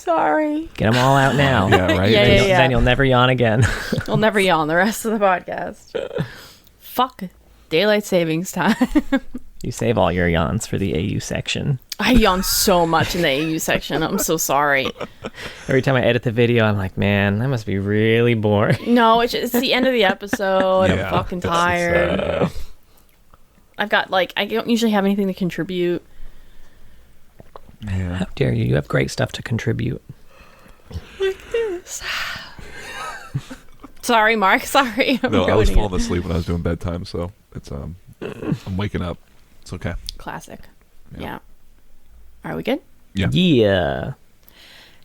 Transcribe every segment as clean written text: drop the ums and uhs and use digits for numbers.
Sorry. Get them all out now. Yeah, right? Yeah. Then you'll never yawn again. We'll never yawn the rest of the podcast. Fuck daylight savings time. You save all your yawns for the AU section. I yawn so much in the AU section. I'm so sorry. Every time I edit the video, I'm like, man, that must be really boring. No, it's the end of the episode. Yeah, I'm fucking tired. I've got, like, I don't usually have anything to contribute. Yeah. How dare you? You have great stuff to contribute. Like this. Sorry, Mark. Sorry. No, I was ruining falling it. asleep when I was doing bedtime, so it's I'm waking up. It's okay. Classic. Yeah. Yeah. Are we good? Yeah. Yeah.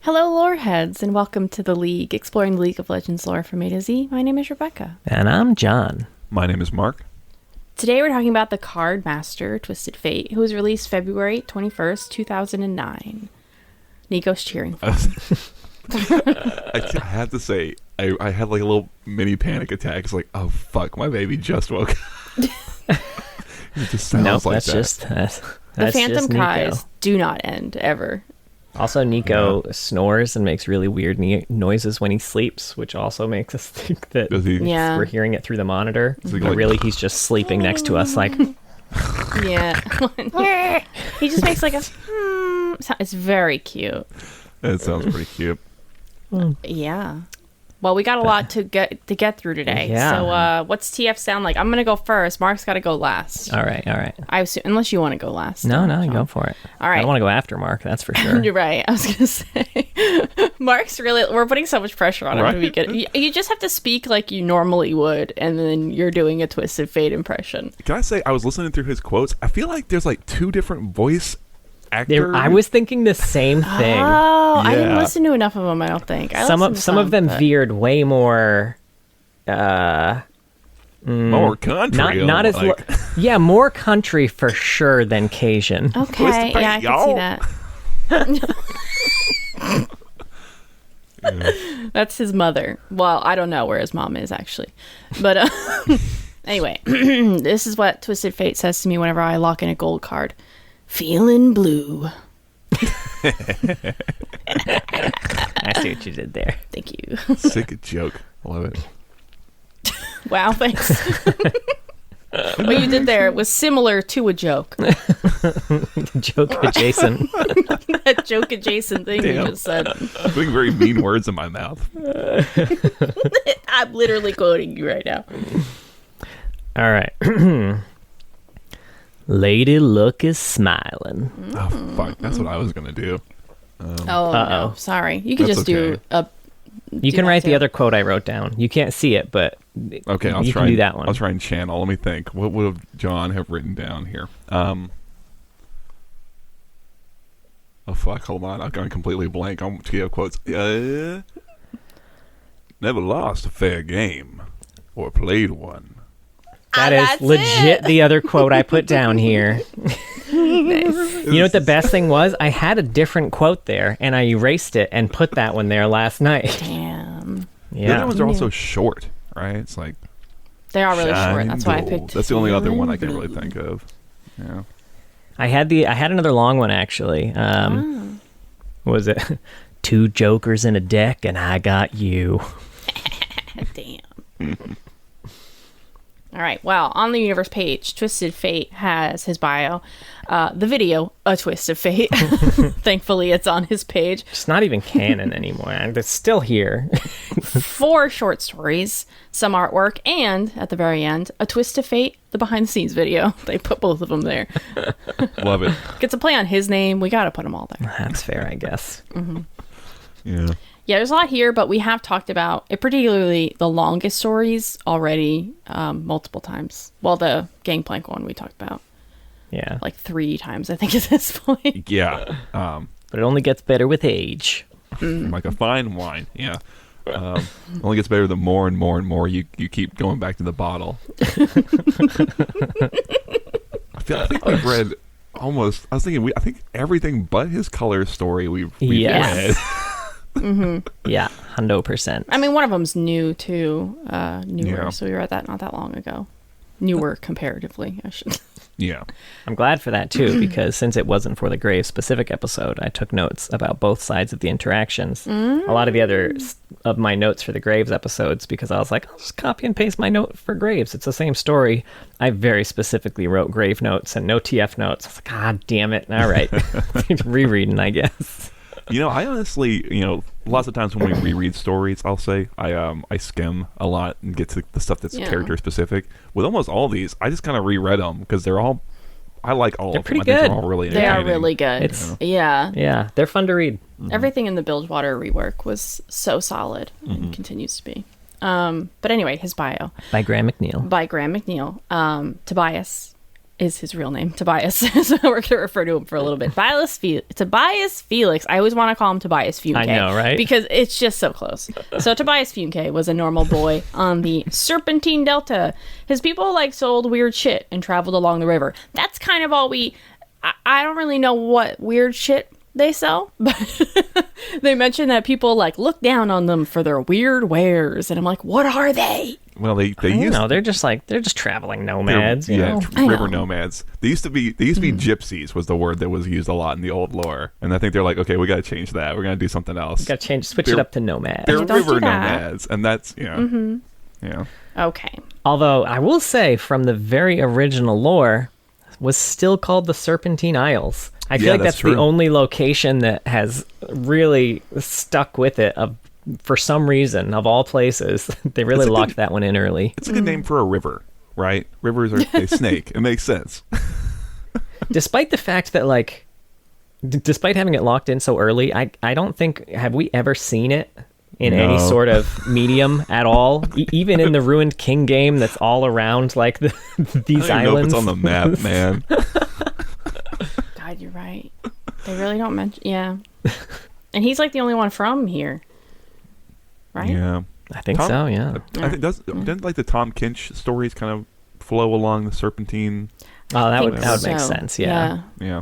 Hello, lore heads, and welcome to the League, exploring the League of Legends lore from A to Z. My name is Rebecca. And I'm John. My name is Mark. Today we're talking about the Card Master, Twisted Fate, who was released February 21st, 2009. Nico's cheering. I had to say, I had like a little mini panic attack. It's like, oh fuck, my baby just woke up. It just sounds Nope, like that's that. just The phantom just Nico. cries do not end, ever. Also, Nico snores and makes really weird noises when he sleeps, which also makes us think that Does he? Yeah. we're hearing it through the monitor. Is he But like- really, he's just sleeping next to us like... Yeah. He just makes like a... It's very cute. That sounds pretty cute. Yeah. Well, we got a lot to get through today. Yeah. So, what's TF sound like? I'm gonna go first. Mark's got to go last. All right. I assume, unless you want to go last. No, Sean. go for it. All right. I don't want to go after Mark, that's for sure. You're right. I was gonna say, Mark's really. We're putting so much pressure on him to be Right. good. You just have to speak like you normally would, and then you're doing a Twisted Fate impression. Can I say I was listening through his quotes? I feel like there's like two different voice actors. I was thinking the same thing. Oh, I didn't Yeah. listen to enough of them. I don't think. I some listened of to them but- veered way more... more country. Not as... like, yeah, more country for sure than Cajun. Okay, Twisted Fate, yeah, I can see y'all. that. That's his mother. Well, I don't know where his mom is actually, but anyway, this is what Twisted Fate says to me whenever I lock in a gold card. Feeling blue. I see what you did there. Thank you. sick joke. Love it. Wow, thanks. What you did there was similar to a joke. Joke adjacent. That joke adjacent thing you Damn. just said. Putting very mean words in my mouth. I'm literally quoting you right now. All right. Lady Luck is smiling. Oh fuck, that's what I was gonna do. Oh, no. Sorry. You could That's just do okay. a... You do can that write the too. other quote I wrote down. You can't see it, but Okay, I'll you try. can do that one. I'll try and channel. Let me think. What would have John have written down here? Oh fuck! Hold on, I've gone completely blank. I'm to have quotes. Never lost a fair game, or played one. That is that's legit the other quote I put down here. Nice. You know what the best thing was? I had a different quote there, and I erased it and put that one there last night. Damn. The Yeah. other ones are also short, right? It's like They are really short. shine That's why I gold. picked... That's the only other one I can really think of. Yeah. I had another long one actually. What was it? 2 jokers in a deck, and I got you. Damn. All right. Well, on the universe page, Twisted Fate has his bio. The video, A Twist of Fate. Thankfully, it's on his page. It's not even canon anymore. It's still here. 4 short stories, some artwork, and, at the very end, A Twist of Fate, the behind-the-scenes video. They put both of them there. Love it. Gets a play on his name. We got to put them all there. That's fair, I guess. Yeah. Yeah, there's a lot here, but we have talked about it, particularly the longest stories already multiple times. Well, the Gangplank one we talked about Yeah. like 3 times, I think, at this point. Yeah. But it only gets better with age. Like a fine wine. Yeah. Only gets better the more and more and more you keep going back to the bottle. I think we've read almost. I was thinking I think everything but his color story we've Yes. read. Yeah, 100%. I mean, one of them's new, too. Newer, Yeah. so we read that not that long ago. Newer, comparatively, I should. Yeah. I'm glad for that too, because since it wasn't for the Grave specific episode, I took notes about both sides of the interactions. A lot of the other of my notes for the Graves episodes, because I was like, I'll just copy and paste my note for Graves. It's the same story. I very specifically wrote Grave notes and no TF notes. I was like, God damn it. All right. Rereading, I guess. I honestly, lots of times when we reread stories, I'll say I skim a lot and get to the stuff that's character specific. With almost all these, I just kind of reread them because I like all of them. Pretty I good. think they're all really They entertaining. are really good. Yeah. They're fun to read. Everything in the Bilgewater rework was so solid and continues to be. But anyway, his bio. By Graham McNeil. By Graham McNeil. Tobias is his real name. Tobias. So we're going to refer to him for a little bit. Tobias Felix. I always want to call him Tobias Funke. I know, right? Because it's just so close. So Tobias Funke was a normal boy on the Serpentine Delta. His people sold weird shit and traveled along the river. That's kind of all I don't really know what weird shit they sell, but they mention that people look down on them for their weird wares, and I'm like, what are they? Well, they used they're just traveling nomads. River nomads. They used to be gypsies was the word that was used a lot in the old lore, and I think they're like, okay, we got to change that. We're gonna do something else. Got to switch it up to nomad. They're Don't river do that. nomads, and that's yeah. Okay. Although I will say, from the very original lore, was still called the Serpentine Isles. I feel like that's true. the only location that has really stuck with it. For some reason, of all places, they really locked that one in early. It's a good name for a river, right? Rivers are a snake. It makes sense. Despite the fact that, despite having it locked in so early, I don't think, have we ever seen it in any sort of medium at all? Even in the Ruined King game that's all around, these I don't even know if islands. it's on the map, man. God, you're right. They really don't mention... Yeah. And he's the only one from here. Right? Yeah. I think so, yeah. I think didn't the Tom Kinch stories kind of flow along the Serpentine? Oh, that would think make so. sense, yeah. Yeah.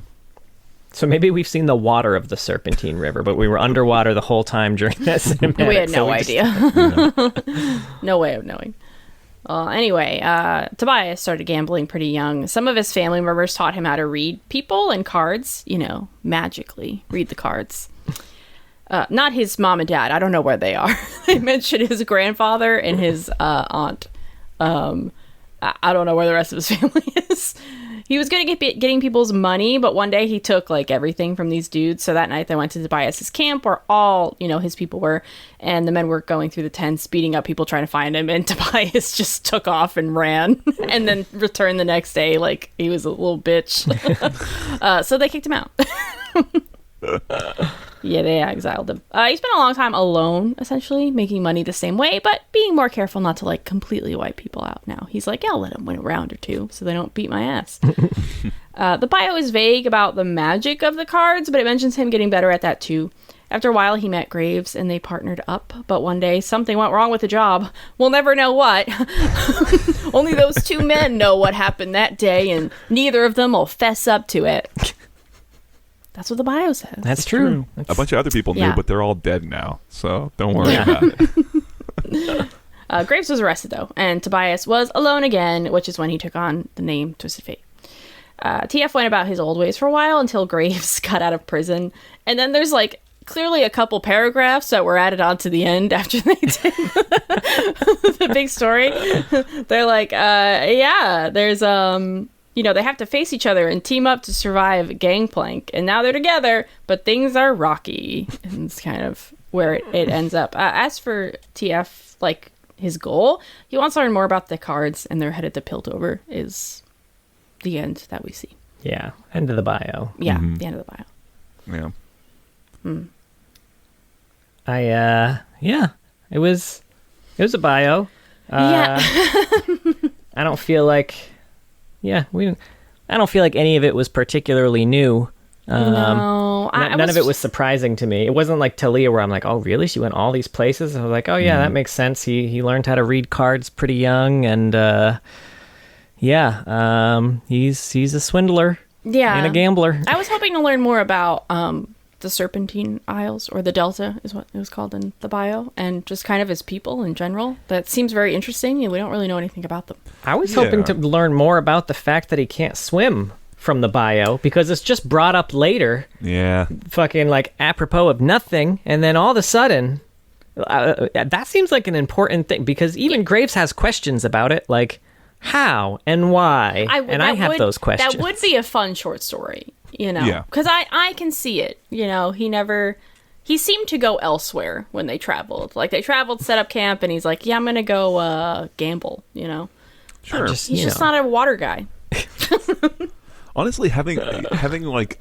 So maybe we've seen the water of the Serpentine River, but we were underwater the whole time during that cinematic. We had so no we just- idea. No way of knowing. Anyway, Tobias started gambling pretty young. Some of his family members taught him how to read people and cards, magically read the cards. Not his mom and dad. I don't know where they are. They mentioned his grandfather and his aunt. I don't know where the rest of his family is. He was good at getting people's money, but one day he took everything from these dudes. So that night they went to Tobias's camp where all, his people were, and the men were going through the tents, beating up people trying to find him, and Tobias just took off and ran and then returned the next day like he was a little bitch. So they kicked him out. Yeah, they exiled him. He spent a long time alone, essentially, making money the same way, but being more careful not to completely wipe people out now. He's like, yeah, I'll let them win a round or two so they don't beat my ass. The bio is vague about the magic of the cards, but it mentions him getting better at that too. After a while, he met Graves and they partnered up, but one day something went wrong with the job. We'll never know what. Only those two men know what happened that day, and neither of them will fess up to it. That's what the bio says. That's true. A bunch of other people knew, Yeah. but they're all dead now, so don't worry about it. Graves was arrested, though, and Tobias was alone again, which is when he took on the name Twisted Fate. TF went about his old ways for a while until Graves got out of prison, and then there's clearly a couple paragraphs that were added on to the end after they did the big story. They're like, there's they have to face each other and team up to survive Gangplank, and now they're together, but things are rocky, and it's kind of where it ends up. As for TF, his goal, he wants to learn more about the cards, and they're headed to Piltover is the end that we see. Yeah, end of the bio. Yeah, the end of the bio. Yeah. It was a bio. Yeah. I don't feel like any of it was particularly new. No, None of it was surprising to me. It wasn't like Talia where I'm like, oh really? She went all these places? I was like, oh yeah, that makes sense. He learned how to read cards pretty young, and he's a swindler. Yeah. And a gambler. I was hoping to learn more about the Serpentine Isles, or the Delta is what it was called in the bio, and just kind of his people in general. That seems very interesting, and we don't really know anything about them. I was hoping to learn more about the fact that he can't swim from the bio, because it's just brought up later. Yeah. Fucking like apropos of nothing, and then all of a sudden, that seems like an important thing, because even Graves has questions about it, like how and why, I have those questions. That would be a fun short story, you know, because I can see it. You know, he seemed to go elsewhere when they traveled. Like they traveled, set up camp, and he's like, yeah, I'm gonna go gamble. You know, sure. He's just not a water guy. Honestly, having like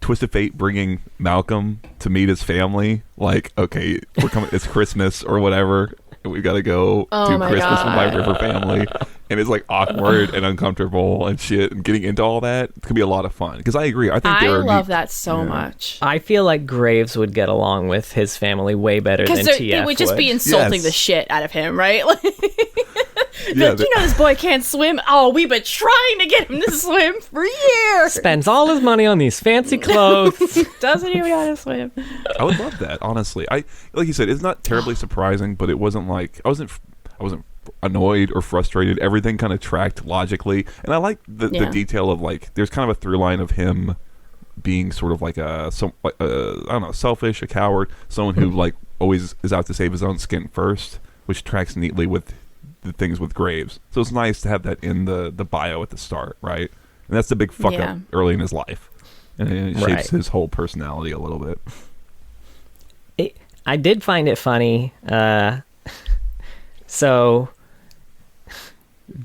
Twisted Fate bringing Malcolm to meet his family, like, okay, we're coming, it's Christmas or whatever, and we gotta go do Christmas with my river family, and it's like awkward and uncomfortable and shit, and getting into all that could be a lot of fun. Because I agree, I love that so much. I feel like Graves would get along with his family way better than TF they would just be insulting the shit out of him, right? Like, you know, this boy can't swim. Oh, we've been trying to get him to swim for years. Spends all his money on these fancy clothes. Doesn't even know how to swim. I would love that, honestly. Like you said, it's not terribly surprising, but it wasn't like I wasn't annoyed or frustrated. Everything kind of tracked logically, and I like the detail of like there's kind of a through line of him being sort of like I don't know, selfish, a coward, someone who like always is out to save his own skin first, which tracks neatly with the things with Graves. So it's nice to have that in the bio at the start, right? And that's the big fuck up early in his life, and it shapes his whole personality a little bit. I did find it funny. So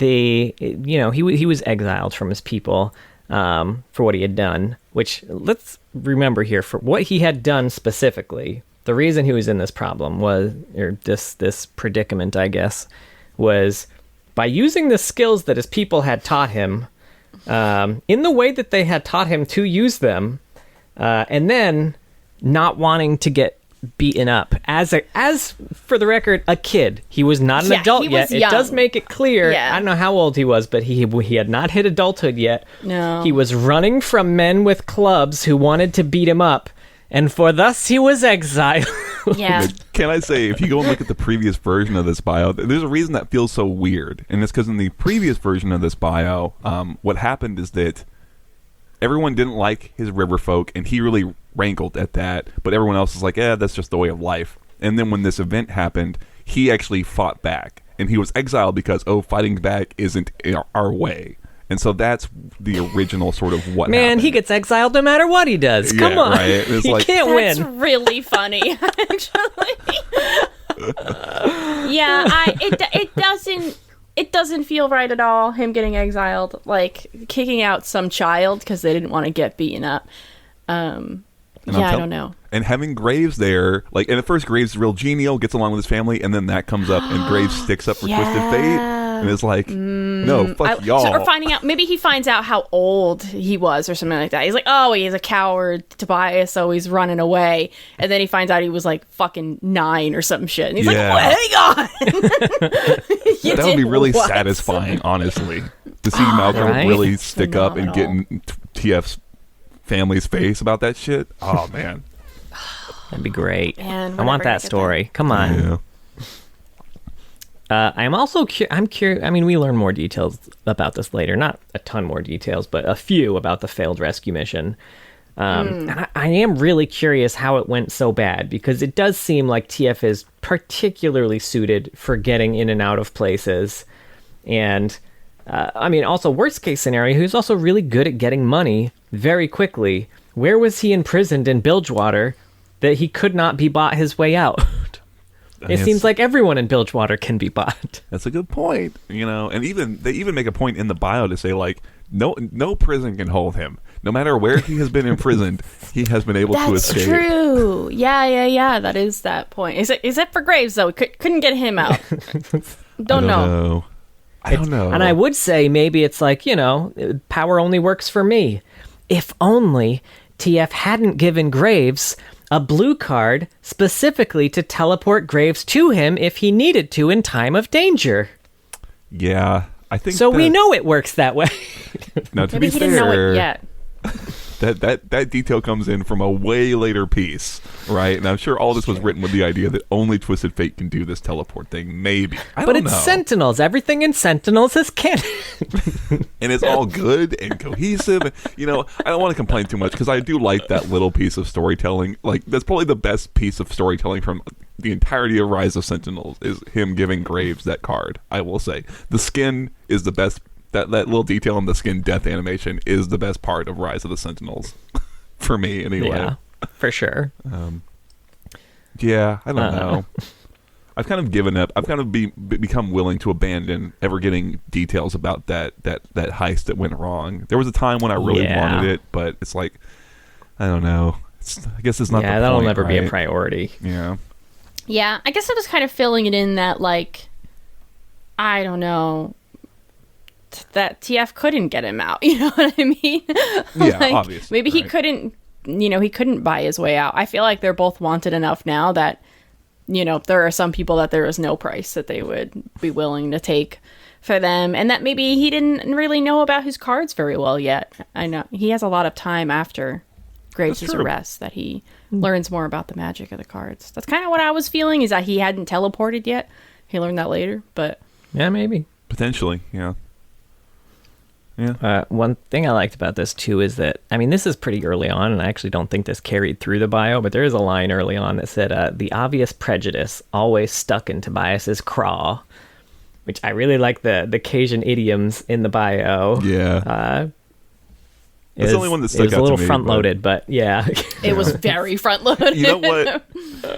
he was exiled from his people for what he had done, which, let's remember here, for what he had done specifically, the reason he was in this problem was, or this predicament, I guess, was by using the skills that his people had taught him in the way that they had taught him to use them, and then not wanting to get beaten up as for the record, a kid. He was not an adult yet. It does make it clear. I don't know how old he was, but he had not hit adulthood yet. No, he was running from men with clubs who wanted to beat him up, and for thus he was exiled. Yeah. Can I say, if you go and look at the previous version of this bio, there's a reason that feels so weird, and it's because in the previous version of this bio, what happened is that everyone didn't like his river folk, and he really rankled at that, but everyone else is like, that's just the way of life. And then when this event happened, he actually fought back, and he was exiled because, fighting back isn't our way. And so that's the original sort of what happened. He gets exiled no matter what he does. Come on. Right? He like, can't win. That's really funny, actually. It doesn't feel right at all, him getting exiled, like kicking out some child because they didn't want to get beaten up. I don't know. And having Graves there, like, and at first Graves is real genial, gets along with his family, and then that comes up, and Graves sticks up for Twisted Fate, and is like, no, fuck y'all. Or finding out, maybe he finds out how old he was or something like that. He's like, he's a coward, Tobias, so he's running away. And then he finds out he was like fucking 9 or some shit. And he's like, hang on. That would be really satisfying, honestly, to see Malcolm really stick up and get in TF's family's face about that shit. Oh, man. That'd be great. Man, I want that story. Come on. Yeah. I'm also I'm curious. I mean, we learn more details about this later. Not a ton more details, but a few about the failed rescue mission. And I am really curious how it went so bad, because it does seem like TF is particularly suited for getting in and out of places. And I mean, also worst case scenario, he's also really good at getting money very quickly. Where was he imprisoned in Bilgewater that he could not be bought his way out? It seems like everyone in Bilgewater can be bought. That's a good point, and they even make a point in the bio to say, like, no prison can hold him. No matter where he has been imprisoned, he has been able to escape. That's true. Yeah. That is that point. Is it for Graves though? Couldn't get him out. Don't know. I don't know. And I would say maybe it's like, power only works for me. If only TF hadn't given Graves a blue card specifically to teleport Graves to him if he needed to in time of danger. Yeah, I think so. We know it works that way. Now, to Maybe be he fair, didn't know it yet. That detail comes in from a way later piece, right? And I'm sure all this was written with the idea that only Twisted Fate can do this teleport thing. Maybe, I don't know. But it's Sentinels. Everything in Sentinels is canon. And it's all good and cohesive. You know, I don't want to complain too much because I do like that little piece of storytelling. Like, that's probably the best piece of storytelling from the entirety of Rise of Sentinels is him giving Graves that card. I will say the skin is the best. That little detail in the skin death animation is the best part of Rise of the Sentinels for me, anyway. Yeah, for sure. Yeah, I don't know. I've kind of given up. I've kind of become willing to abandon ever getting details about that heist that went wrong. There was a time when I really wanted it, but it's like, I don't know. I guess it's not. Yeah, the that'll point, never right? be a priority. Yeah. Yeah, I guess I was kind of filling it in that, like, I don't know, that TF couldn't get him out. You know what I mean? Yeah, like, obviously. Maybe right. he couldn't, he couldn't buy his way out. I feel like they're both wanted enough now that, there are some people that there is no price that they would be willing to take for them. And that maybe he didn't really know about his cards very well yet. I know he has a lot of time after Graves' arrest that he learns more about the magic of the cards. That's kind of what I was feeling, is that he hadn't teleported yet. He learned that later, but... Yeah, maybe. Potentially, yeah. Yeah. One thing I liked about this too is that, I mean, this is pretty early on, and I actually don't think this carried through the bio, but there is a line early on that said, the obvious prejudice always stuck in Tobias's craw, which I really like the Cajun idioms in the bio. Yeah. It's the only one that stuck out to me. It was a little front-loaded, but yeah. It was very front-loaded. You know what?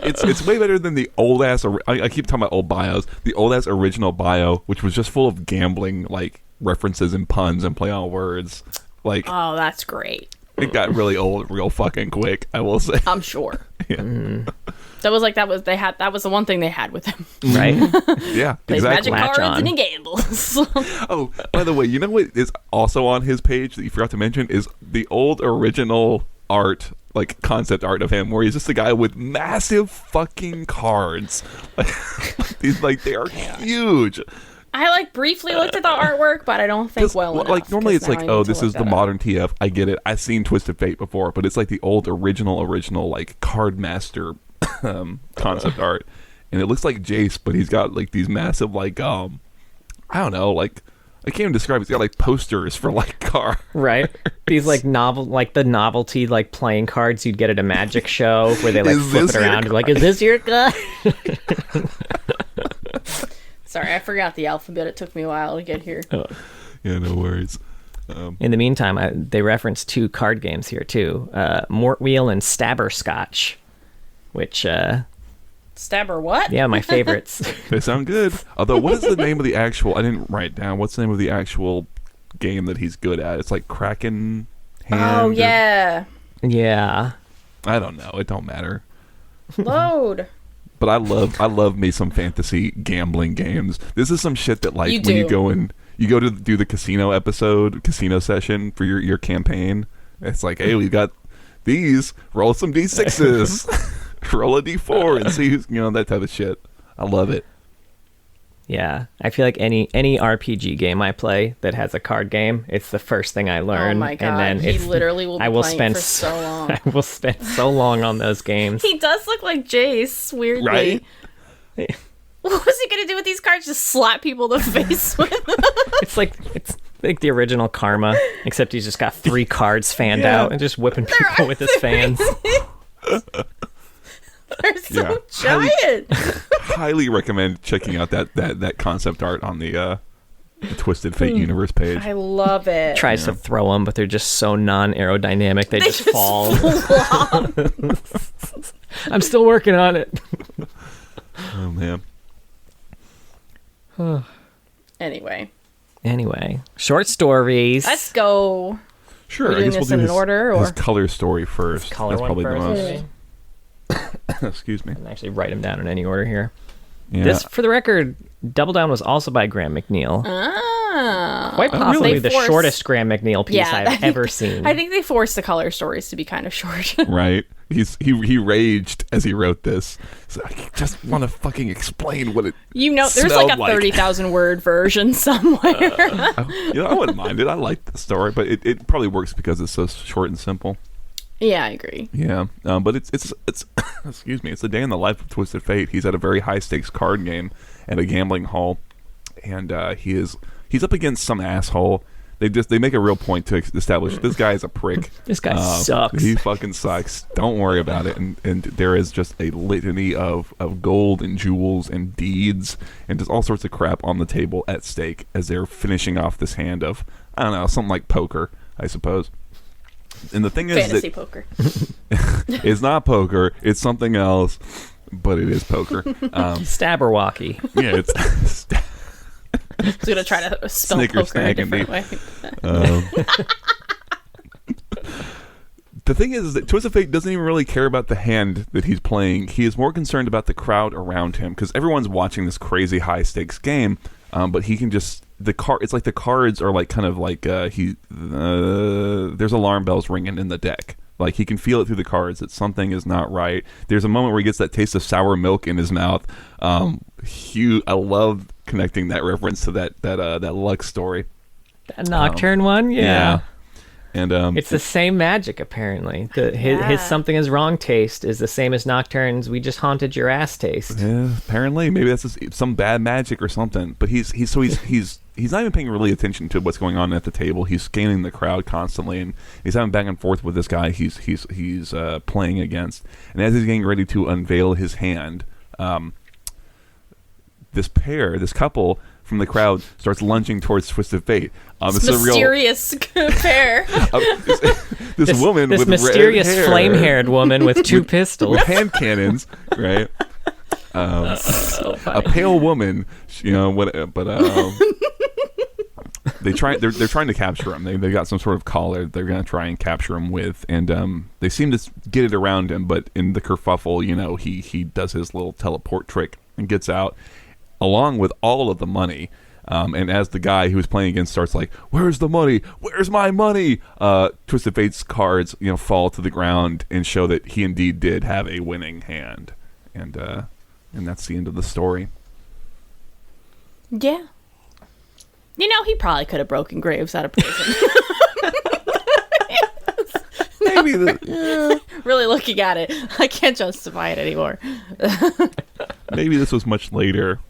It's way better than the old-ass... I keep talking about old bios. The old-ass original bio, which was just full of gambling, like, references and puns and play on words. Like, oh, that's great. It got really old real fucking quick, I will say. I'm sure. Yeah. That was that was the one thing they had with him. Right? Yeah, Plays exactly. magic cards and he gambles. Oh, by the way, you know what is also on his page that you forgot to mention is the old original art, like concept art of him, where he's just a guy with massive fucking cards. They are huge. I briefly looked at the artwork, but I don't think well enough. Like normally it's like, oh, this is the modern TF. I get it. I've seen Twisted Fate before, but it's like the old original like card master concept art, and it looks like Jace, but he's got like these massive like I don't know, like I can't even describe it. He's got like posters for like cards. Right. These like the novelty like playing cards you'd get at a magic show where they like flip it around. Like, is this your card? Sorry, I forgot the alphabet. It took me a while to get here. Yeah, no worries. In the meantime, they reference 2 card games here too, Mort Wheel and Stabber Scotch, which Stabber what? Yeah, my favorites. They sound good. Although, what is the name of the actual? I didn't write down. What's the name of the actual game that he's good at? It's like Kraken Hand. Oh yeah. Yeah. I don't know. It don't matter. Load. But I love me some fantasy gambling games. This is some shit that like when you go to do the casino session for your campaign. It's like, hey, we got these. Roll some d6s. Roll a d4 and see who's, that type of shit. I love it. Yeah, I feel like any RPG game I play that has a card game, it's the first thing I learn. Oh my god, and then he literally will be playing for so long. I will spend so long on those games. He does look like Jace, weirdly. Right? What was he gonna do with these cards? Just slap people in the face with them? It's like the original Karma, except he's just got 3 cards fanned out and just whipping people with his fans. They're so giant. Highly recommend checking out that concept art on the Twisted Fate universe page. I love it. Tries to throw them, but they're just so non-aerodynamic. They just fall. I'm still working on it. Oh man. Anyway, short stories. Let's go. Sure. I guess we'll do his, order, or his color story first. Color That's one probably first. the most. Excuse me. I can actually write them down in any order here. Yeah. This, for the record, Double Down was also by Graham McNeil. Quite possibly They the force- shortest Graham McNeil piece Yeah, I've ever seen. I think they forced the color stories to be kind of short. Right? He raged as he wrote this. So I just want to fucking explain what it. There's like a 30,000 word version somewhere. I wouldn't mind it. I like the story, but it probably works because it's so short and simple. Yeah, I agree. Yeah, but it's excuse me. It's a day in the life of Twisted Fate. He's at a very high stakes card game at a gambling hall, and he's up against some asshole. They make a real point to establish this guy is a prick. This guy sucks. He fucking sucks. Don't worry about it. And there is just a litany of gold and jewels and deeds and just all sorts of crap on the table at stake as they're finishing off this hand of, I don't know, something like poker, I suppose. And the thing is Fantasy poker. it's not poker. It's something else, but it is poker. Stabberwocky. Yeah, it's... He's going to try to spell Snicker poker a snack and different way. The thing is that Twisted Fate doesn't even really care about the hand that he's playing. He is more concerned about the crowd around him because everyone's watching this crazy high stakes game. But he can just it's like the cards are like kind of like there's alarm bells ringing in the deck. Like he can feel it through the cards that something is not right. There's a moment where he gets that taste of sour milk in his mouth. I love connecting that reference to that Lux story. That Nocturne one, yeah. And it's the same magic apparently. His something is wrong taste is the same as Nocturne's we just haunted your ass taste. Yeah, apparently maybe that's just some bad magic or something. But he's not even paying really attention to what's going on at the table. He's scanning the crowd constantly, and he's having back and forth with this guy he's playing against. And as he's getting ready to unveil his hand, this couple from the crowd starts lunging towards Twisted Fate. It's a mysterious pair. This woman this with mysterious red hair, flame-haired woman with two pistols, with hand cannons, right? A pale woman, they're trying to capture him. They got some sort of collar they're going to try and capture him with, and they seem to get it around him. But in the kerfuffle, he does his little teleport trick and gets out, along with all of the money. And as the guy who was playing against starts like, "Where's the money? Where's my money?" Twisted Fate's cards, fall to the ground and show that he indeed did have a winning hand, and that's the end of the story. Yeah. He probably could have broken Graves out of prison. Maybe Really looking at it, I can't justify it anymore. maybe this was much later.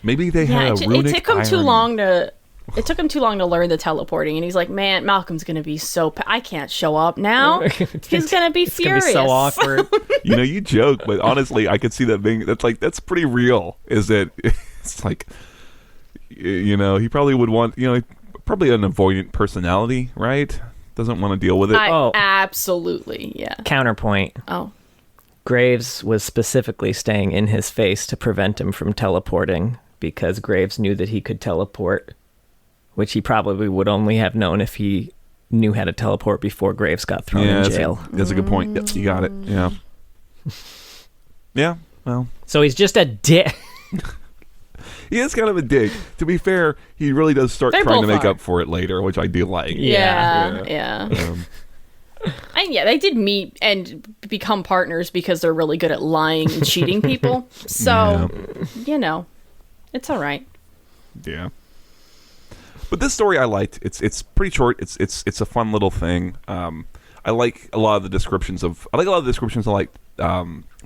Maybe they had a runic it took him iron. too long to. It took him too long to learn the teleporting, and he's like, "Man, Malcolm's gonna be so. I can't show up now. He's gonna be furious. It's gonna be so awkward." You joke, but honestly, I could see that being that's pretty real. Is that it's like, he probably would want, probably an avoidant personality, right? Doesn't want to deal with it. Absolutely, yeah. Counterpoint. Oh. Graves was specifically staying in his face to prevent him from teleporting because Graves knew that he could teleport, which he probably would only have known if he knew how to teleport before Graves got thrown in jail. That's a good point. Yep, you got it. Yeah. Yeah, well. So he's just a dick. He is kind of a dick. To be fair, he really does start trying to make up for it later, which I do like. Yeah. And they did meet and become partners because they're really good at lying and cheating people. So, it's all right. Yeah. But this story I liked. It's pretty short. It's a fun little thing. I like a lot of the descriptions of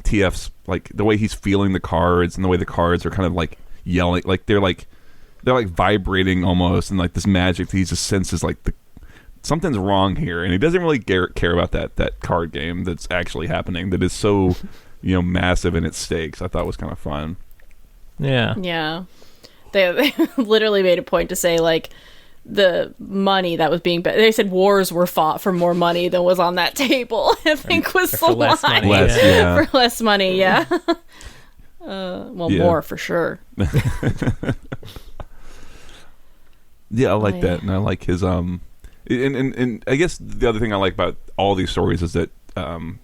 TF's, like the way he's feeling the cards and the way the cards are kind of like yelling, like they're vibrating almost, and like this magic that he just senses like something's wrong here, and he doesn't really care about that card game that's actually happening that is so massive in its stakes. I thought was kind of fun. Yeah. They literally made a point to say like the money that was being they said wars were fought for more money than was on that table. I think was the line. For less money, yeah. More for sure. Yeah, I like that, and I like his and I guess the other thing I like about all these stories is that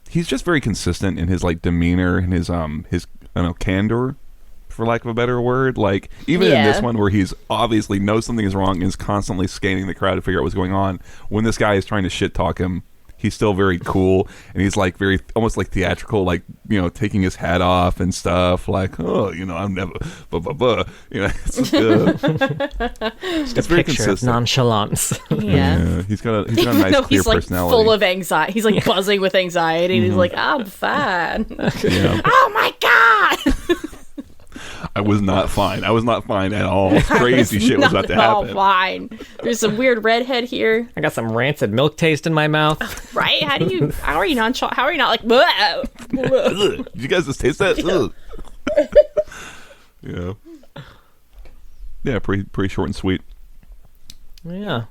he's just very consistent in his like demeanor and his candor for lack of a better word. Like, even in this one where he's obviously knows something is wrong and is constantly scanning the crowd to figure out what's going on, when this guy is trying to shit talk him, he's still very cool, and he's like very almost like theatrical, like, you know, taking his hat off and stuff, like, oh, you know, I'm never you know, it's very consistent. Nonchalance. Yeah. He's got a nice clear personality. Full of anxiety. He's like buzzing with anxiety, and he's like, I'm fine. Oh my god. I was not fine. I was not fine at all. Crazy shit was about to happen. Fine. There's some weird redhead here. I got some rancid milk taste in my mouth. Right? How are you nonchalant? How are you not like, bleh? Did you guys just taste that? Yeah. Yeah, pretty short and sweet. Yeah.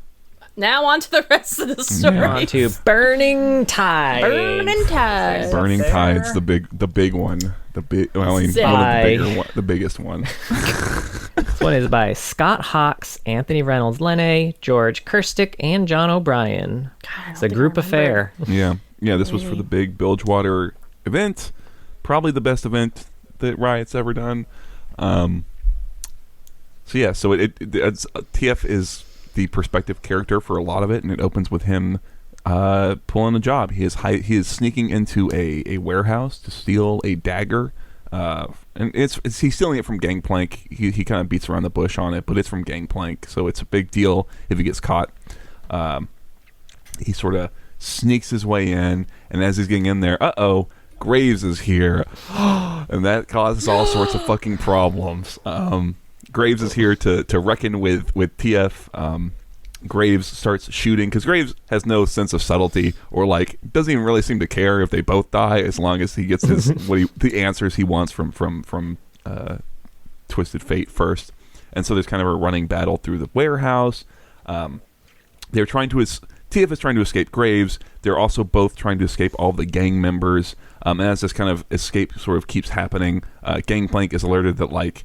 Now on to the rest of the story. On to Burning Tides. Burning Tides. Burning Tides, the big one. The biggest one. This one is by Scott Hawks, Anthony Reynolds Lene, George Kirstick, and John O'Brien. It's a group affair. Yeah. This was for the big Bilgewater event. Probably the best event that Riot's ever done. So it's TF is the perspective character for a lot of it, and it opens with him pulling a job. He is sneaking into a warehouse to steal a dagger, and he's stealing it from Gangplank. He kind of beats around the bush on it, but it's from Gangplank, so it's a big deal if he gets caught. He sort of sneaks his way in, and as he's getting in there, Graves is here, and that causes all sorts of fucking problems. Graves is here to reckon with TF. Graves starts shooting because Graves has no sense of subtlety, or like doesn't even really seem to care if they both die, as long as he gets the answers he wants from Twisted Fate first. And so there's kind of a running battle through the warehouse. They're trying to TF is trying to escape Graves. They're also both trying to escape all of the gang members. And as this kind of escape sort of keeps happening, Gangplank is alerted that, like,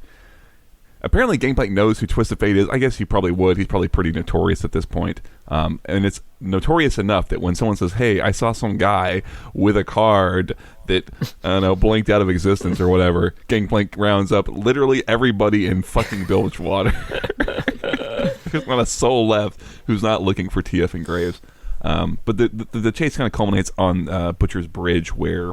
apparently Gangplank knows who Twisted Fate is. I guess he probably would. He's probably pretty notorious at this point. And it's notorious enough that when someone says, hey, I saw some guy with a card that, I don't know, blinked out of existence or whatever, Gangplank rounds up literally everybody in fucking Bilgewater. There's not a soul left who's not looking for TF and Graves. But the chase kind of culminates on Butcher's Bridge, where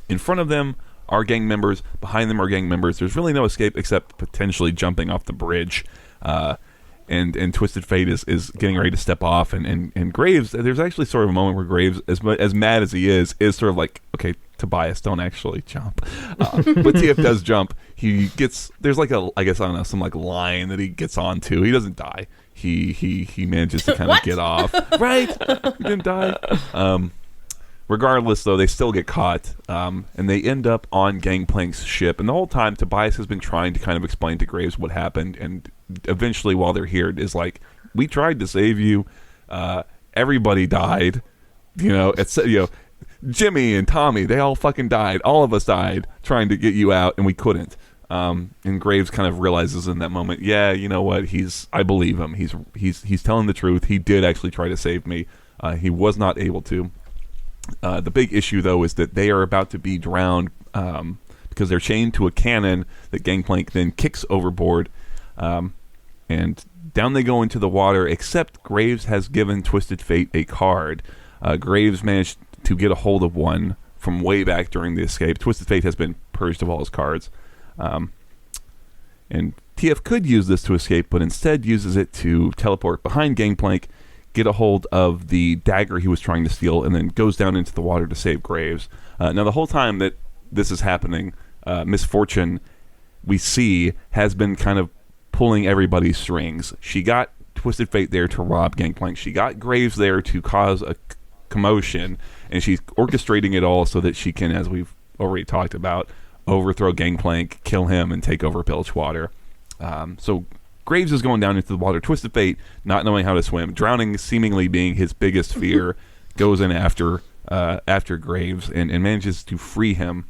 in front of them are gang members, behind them are gang members. There's really no escape except potentially jumping off the bridge. And Twisted Fate is getting ready to step off, and Graves, there's actually sort of a moment where Graves, as mad as he is sort of like, okay, Tobias, don't actually jump. But TF does jump. He gets, there's like some like line that he gets onto. He doesn't die. He manages to kind of get off. Right? He didn't die. Regardless, though, they still get caught, and they end up on Gangplank's ship. And the whole time, Tobias has been trying to kind of explain to Graves what happened. And eventually, while they're here, it is like, we tried to save you. Everybody died. Jimmy and Tommy, they all fucking died. All of us died trying to get you out, and we couldn't. And Graves kind of realizes in that moment, yeah, you know what? I believe him. He's telling the truth. He did actually try to save me. He was not able to. The big issue, though, is that they are about to be drowned because they're chained to a cannon that Gangplank then kicks overboard. And down they go into the water, except Graves has given Twisted Fate a card. Graves managed to get a hold of one from way back during the escape. Twisted Fate has been purged of all his cards. And TF could use this to escape, but instead uses it to teleport behind Gangplank, get a hold of the dagger he was trying to steal, and then goes down into the water to save Graves. Now, the whole time that this is happening, Miss Fortune, we see, has been kind of pulling everybody's strings. She got Twisted Fate there to rob Gangplank. She got Graves there to cause a commotion, and she's orchestrating it all so that she can, as we've already talked about, overthrow Gangplank, kill him, and take over Bilgewater. So Graves is going down into the water. Twisted Fate, not knowing how to swim, drowning seemingly being his biggest fear, goes in after Graves and manages to free him.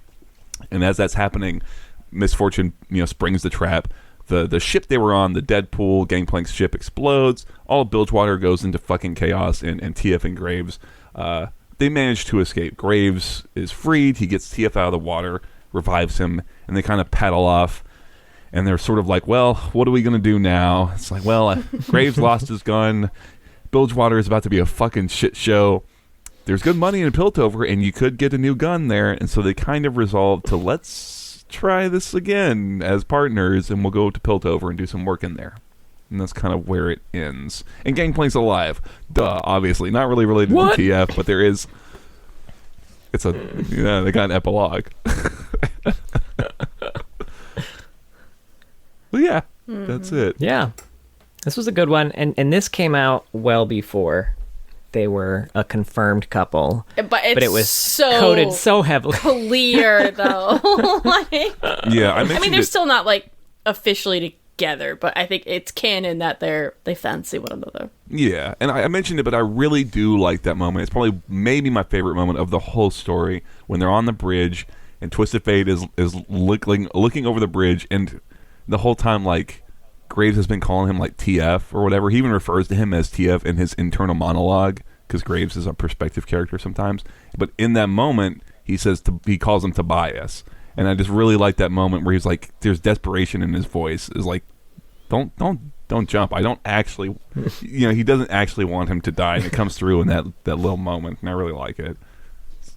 And as that's happening, Miss Fortune, springs the trap. The ship they were on, the Deadpool, Gangplank's ship, explodes. All of Bilgewater goes into fucking chaos, and TF and Graves, they manage to escape. Graves is freed. He gets TF out of the water, revives him, and they kind of paddle off. and they're sort of like, well, what are we gonna do now? It's like, well, Graves lost his gun. Bilgewater is about to be a fucking shit show. There's good money in Piltover, and you could get a new gun there, and so they kind of resolved to let's try this again as partners, and we'll go to Piltover and do some work in there. And that's kind of where it ends. And Gangplank's alive. Duh, obviously. Not really related to TF, but there is... they got an epilogue. Well, yeah, that's it. Yeah. This was a good one, and this came out well before they were a confirmed couple. But it was so coded so heavily. Clear, though. Yeah, I mean, they're still not, like, officially together, but I think it's canon that they fancy one another. Yeah, and I mentioned it, but I really do like that moment. It's probably maybe my favorite moment of the whole story, when they're on the bridge, and Twisted Fate is looking over the bridge, and the whole time, like, Graves has been calling him, like, TF or whatever. He even refers to him as TF in his internal monologue, because Graves is a perspective character sometimes. But in that moment, he calls him Tobias. And I just really like that moment where he's like, there's desperation in his voice. Is like, don't jump. I don't actually, he doesn't actually want him to die. And it comes through in that little moment. And I really like it.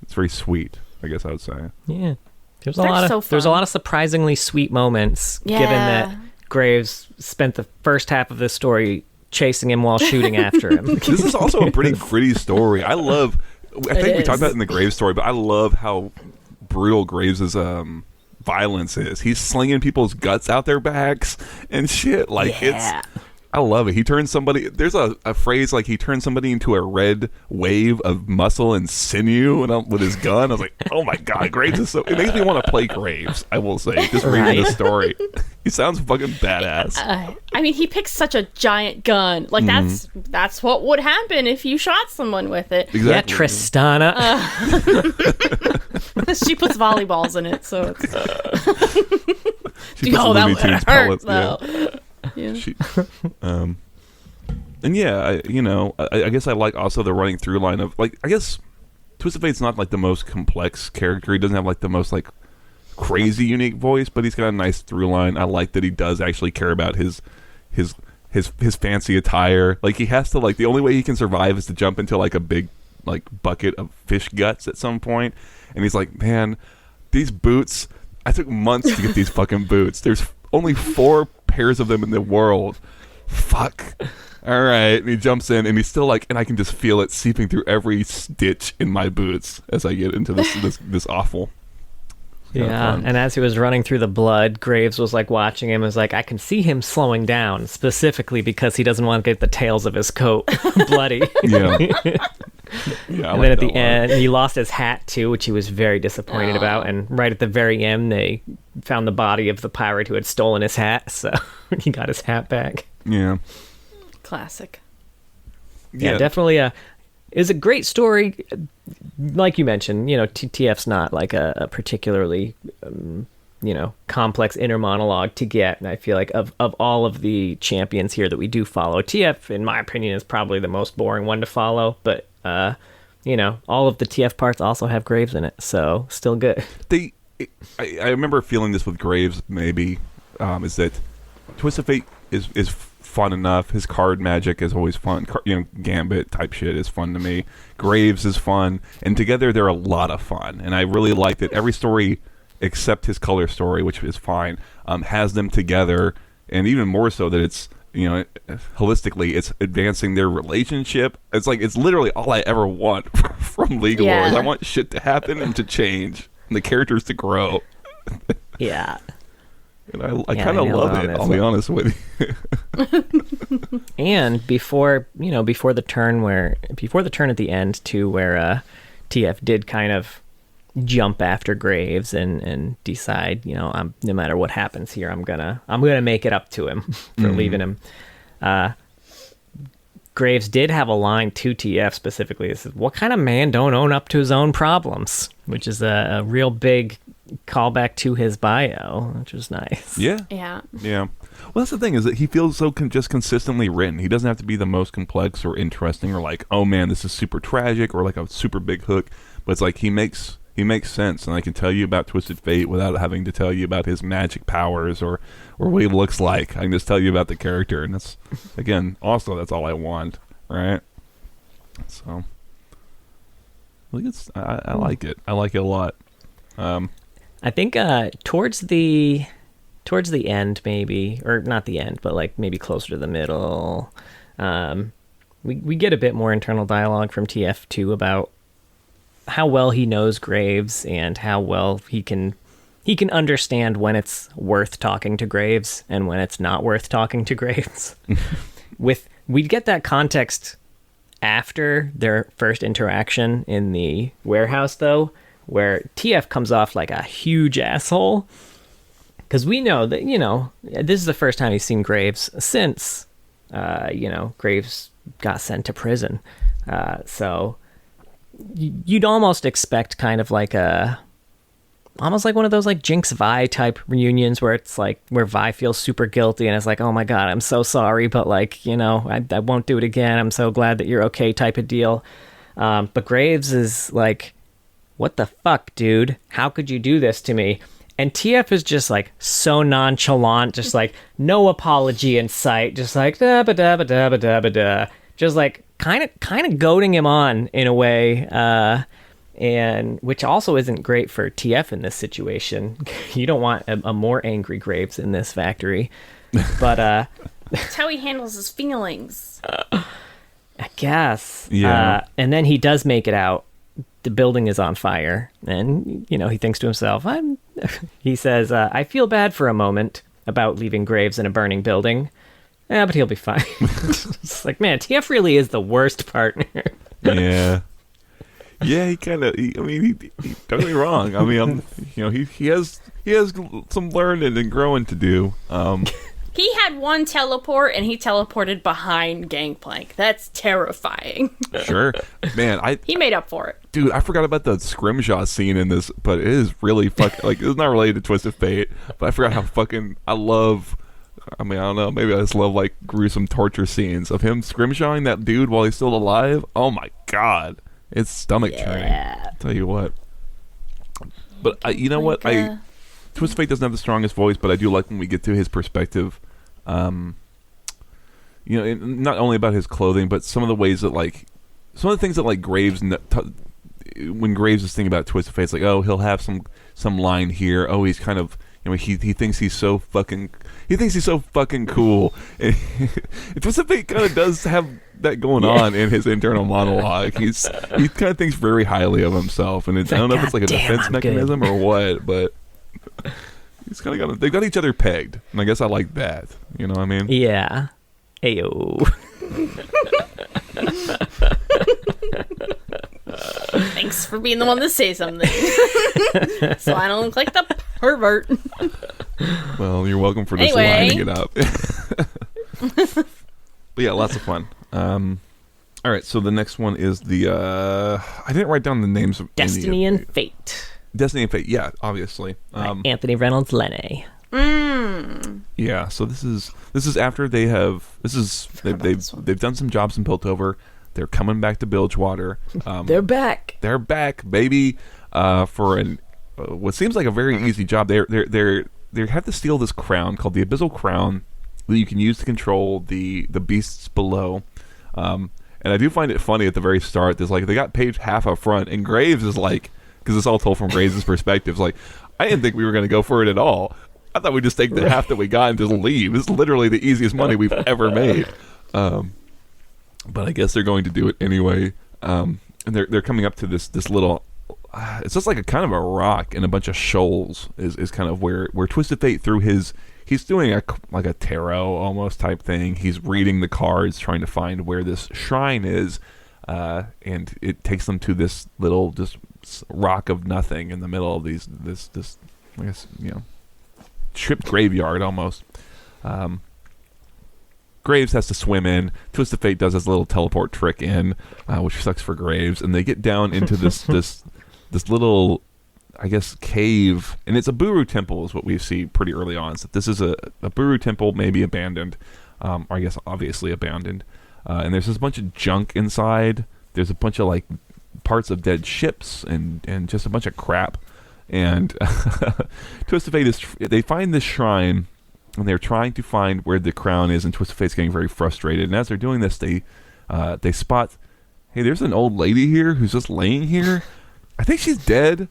It's very sweet, I guess I would say. Yeah. There's a lot of surprisingly sweet moments, given that Graves spent the first half of this story chasing him while shooting after him. This is also a pretty gritty story. I think we talked about it in the Graves story, but I love how brutal Graves' violence is. He's slinging people's guts out their backs and shit. Like, I love it. He turns somebody... There's a phrase like he turns somebody into a red wave of muscle and sinew with his gun. I was like, oh my god, Graves is so... It makes me want to play Graves, I will say, just reading the story. He sounds fucking badass. I mean, he picks such a giant gun. Like, that's what would happen if you shot someone with it. Exactly. Yeah, Tristana. She puts volleyballs in it, so it's... She puts Looney Tunes pellets, though. Yeah. And yeah, I guess I like also the running through line of, like, I guess Twisted Fate's not like the most complex character. He doesn't have like the most like crazy unique voice, but he's got a nice through line. I like that he does actually care about his fancy attire. Like, he has to, like, the only way he can survive is to jump into like a big like bucket of fish guts at some point. And he's like, man, these boots, I took months to get these fucking boots. There's only 4 pairs of them in the world. Fuck. All right. And he jumps in, and he's still like, and I can just feel it seeping through every stitch in my boots as I get into this awful. Yeah, and as he was running through the blood, Graves was like watching him. Was like, I can see him slowing down, specifically because he doesn't want to get the tails of his coat bloody. Yeah. And then at the end, he lost his hat too, which he was very disappointed about. And right at the very end, they found the body of the pirate who had stolen his hat, so he got his hat back. Yeah. Classic. Yeah, definitely it was a great story. Like you mentioned, TF's not like a particularly, complex inner monologue to get. And I feel like of all of the champions here that we do follow, TF, in my opinion, is probably the most boring one to follow. But, all of the TF parts also have Graves in it. So still good. I remember feeling this with Graves, maybe, is that Twisted Fate is fun enough. His card magic is always fun. Gambit type shit is fun to me. Graves is fun, and together they're a lot of fun. And I really like that every story, except his color story, which is fine, has them together, and even more so that it's holistically it's advancing their relationship. It's like it's literally all I ever want from League of Wars. I want shit to happen and to change, and the characters to grow. Yeah. And I kind of love it, I'll be honest with you. And before the turn at the end too, where TF did kind of jump after Graves and decide, no matter what happens here, I'm gonna make it up to him for leaving him. Graves did have a line to TF specifically. It says, "What kind of man don't own up to his own problems?" Which is a real big callback to his bio, which was nice. Yeah. Well, that's the thing, is that he feels so just consistently written. He doesn't have to be the most complex or interesting or like, oh man, this is super tragic or like a super big hook. But it's like he makes he makes sense, and I can tell you about Twisted Fate without having to tell you about his magic powers or what he looks like. I can just tell you about the character, and that's, again, also that's all I want, right? So, I like it. I like it a lot. I think towards the end, maybe, or not the end, but like maybe closer to the middle, we get a bit more internal dialogue from TF2 about how well he knows Graves and how well he can understand when it's worth talking to Graves and when it's not worth talking to Graves. We get that context after their first interaction in the warehouse, though, where TF comes off like a huge asshole. Because we know that, this is the first time he's seen Graves since, Graves got sent to prison. So you'd almost expect kind of like almost like one of those like Jinx Vi type reunions where it's like where Vi feels super guilty and it's like, oh my God, I'm so sorry, but like, I won't do it again. I'm so glad that you're okay type of deal. But Graves is like, what the fuck, dude? How could you do this to me? And TF is just like so nonchalant, just like no apology in sight, just like da ba da ba da ba da ba da, just like kind of goading him on in a way, and which also isn't great for TF in this situation. You don't want a more angry Graves in this factory, but that's how he handles his feelings. I guess. Yeah. And then he does make it out. The building is on fire, and he thinks to himself, he says, I feel bad for a moment about leaving Graves in a burning building. Yeah, but he'll be fine. It's like, man, TF really is the worst partner. Yeah. Yeah, he kind of. Don't get me wrong. I mean, he has some learning and growing to do. He had one teleport, and he teleported behind Gangplank. That's terrifying. Sure, man. He made up for it, dude. I forgot about the scrimshaw scene in this, but it is really fucking like it's not related to Twisted Fate, but I forgot how fucking I love. I mean, I don't know. Maybe I just love like gruesome torture scenes of him scrimshawing that dude while he's still alive. Oh my God. It's stomach churning. Tell you what. But you know what? Twisted Fate doesn't have the strongest voice, but I do like when we get to his perspective. Not only about his clothing, but some of the ways that some of the things that like Graves. When Graves is thinking about Twisted Fate, it's like, oh, he'll have some line here. Oh, he's kind of. He thinks he's so fucking. He thinks he's so fucking cool. And Twisted Fate kind of does have that going on in his internal monologue. He kind of thinks very highly of himself, and I don't know if it's like a defense mechanism or what, but he's kind of they've got each other pegged, and I guess I like that. You know what I mean? Yeah. Ayo. Thanks for being the one to say something. So I don't look like the pervert. Well, you're welcome for just lining it up. But yeah, lots of fun. All right, so the next one is the I didn't write down the names of Destiny and Fate. Destiny and Fate, yeah, obviously. Anthony Reynolds Lene. Yeah, so this is after they've done some jobs in Piltover. They're coming back to Bilgewater. They're back. They're back, baby. For what seems like a very easy job. They have to steal this crown called the Abyssal Crown that you can use to control the beasts below. And I do find it funny at the very start. There's like they got paid half up front, and Graves is like, because it's all told from Graves' perspective. It's like, I didn't think we were going to go for it at all. I thought we'd just take the half that we got and just leave. It's literally the easiest money we've ever made. But I guess they're going to do it anyway. And they're coming up to this little. It's just like a kind of a rock and a bunch of shoals is kind of where Twisted Fate through his. He's doing a tarot almost type thing. He's reading the cards, trying to find where this shrine is, and it takes them to this little just rock of nothing in the middle of this I guess stripped graveyard almost. Graves has to swim in. Twisted Fate does his little teleport trick in, which sucks for Graves, and they get down into this little, I guess, cave, and it's a Buru temple is what we see pretty early on. So this is a Buru temple, maybe abandoned, or I guess obviously abandoned, and there's this bunch of junk inside. There's a bunch of like parts of dead ships and just a bunch of crap. And Twist of Fate they find this shrine, and they're trying to find where the crown is, and Twist of Fate's getting very frustrated. And as they're doing this, they spot, hey, there's an old lady here who's just laying here. I think she's dead,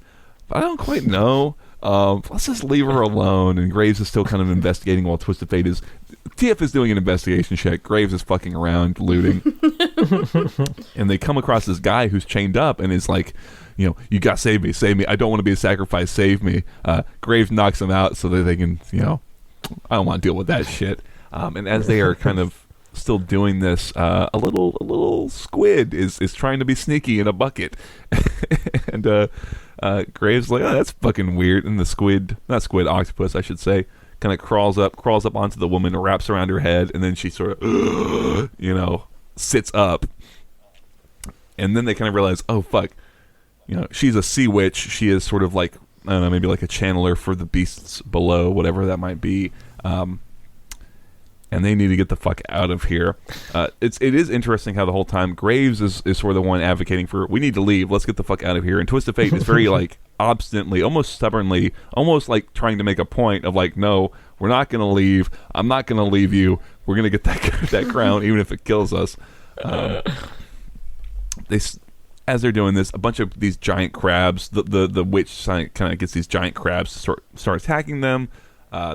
but I don't quite know. Let's just leave her alone. And Graves is still kind of investigating while Twist of Fate is... TF is doing an investigation check. Graves is fucking around, looting. And they come across this guy who's chained up and is like, you got to save me. I don't want to be a sacrifice. Save me. Graves knocks him out so that they can, I don't want to deal with that shit. And as they are kind of still doing this, a little squid is trying to be sneaky in a bucket. And Graves like, oh, that's fucking weird. And the octopus, I should say, kind of crawls up onto the woman, wraps around her head, and then she sort of, sits up. And then they kind of realize, oh, fuck. She's a sea witch. She is sort of like, I don't know, maybe like a channeler for the beasts below, whatever that might be. And they need to get the fuck out of here. It is interesting how the whole time Graves is sort of the one advocating for, we need to leave, let's get the fuck out of here. And Twist of Fate is very like obstinately, almost stubbornly, almost like trying to make a point of like, no, we're not going to leave. I'm not going to leave you. We're going to get that crown even if it kills us. As they're doing this, a bunch of these giant crabs, the witch kind of gets these giant crabs to start attacking them.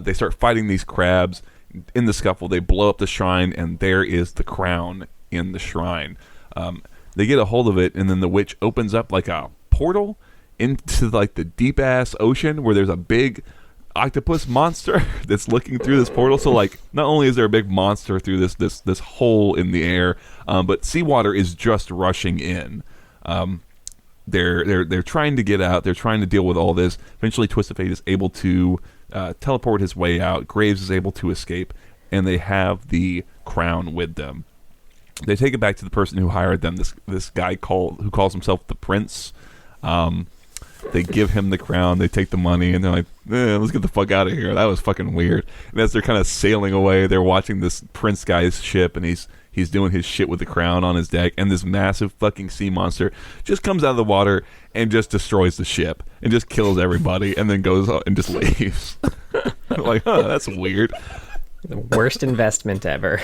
They start fighting these crabs. In the scuffle, they blow up the shrine, and there is the crown in the shrine. They get a hold of it, and then the witch opens up like a portal into like the deep ass ocean where there's a big octopus monster that's looking through this portal. So like, not only is there a big monster through this hole in the air, but seawater is just rushing in. They're trying to get out. They're trying to deal with all this. Eventually, Twist of Fate is able to teleport his way out. Graves is able to escape, and they have the crown with them. They take it back to the person who hired them. This guy who calls himself the Prince. They give him the crown. They take the money, and they're like, let's get the fuck out of here. That was fucking weird. And as they're kind of sailing away, they're watching this Prince guy's ship, and he's doing his shit with the crown on his deck, and this massive fucking sea monster just comes out of the water and just destroys the ship and just kills everybody and then goes and just leaves. Like, that's weird. The worst investment ever.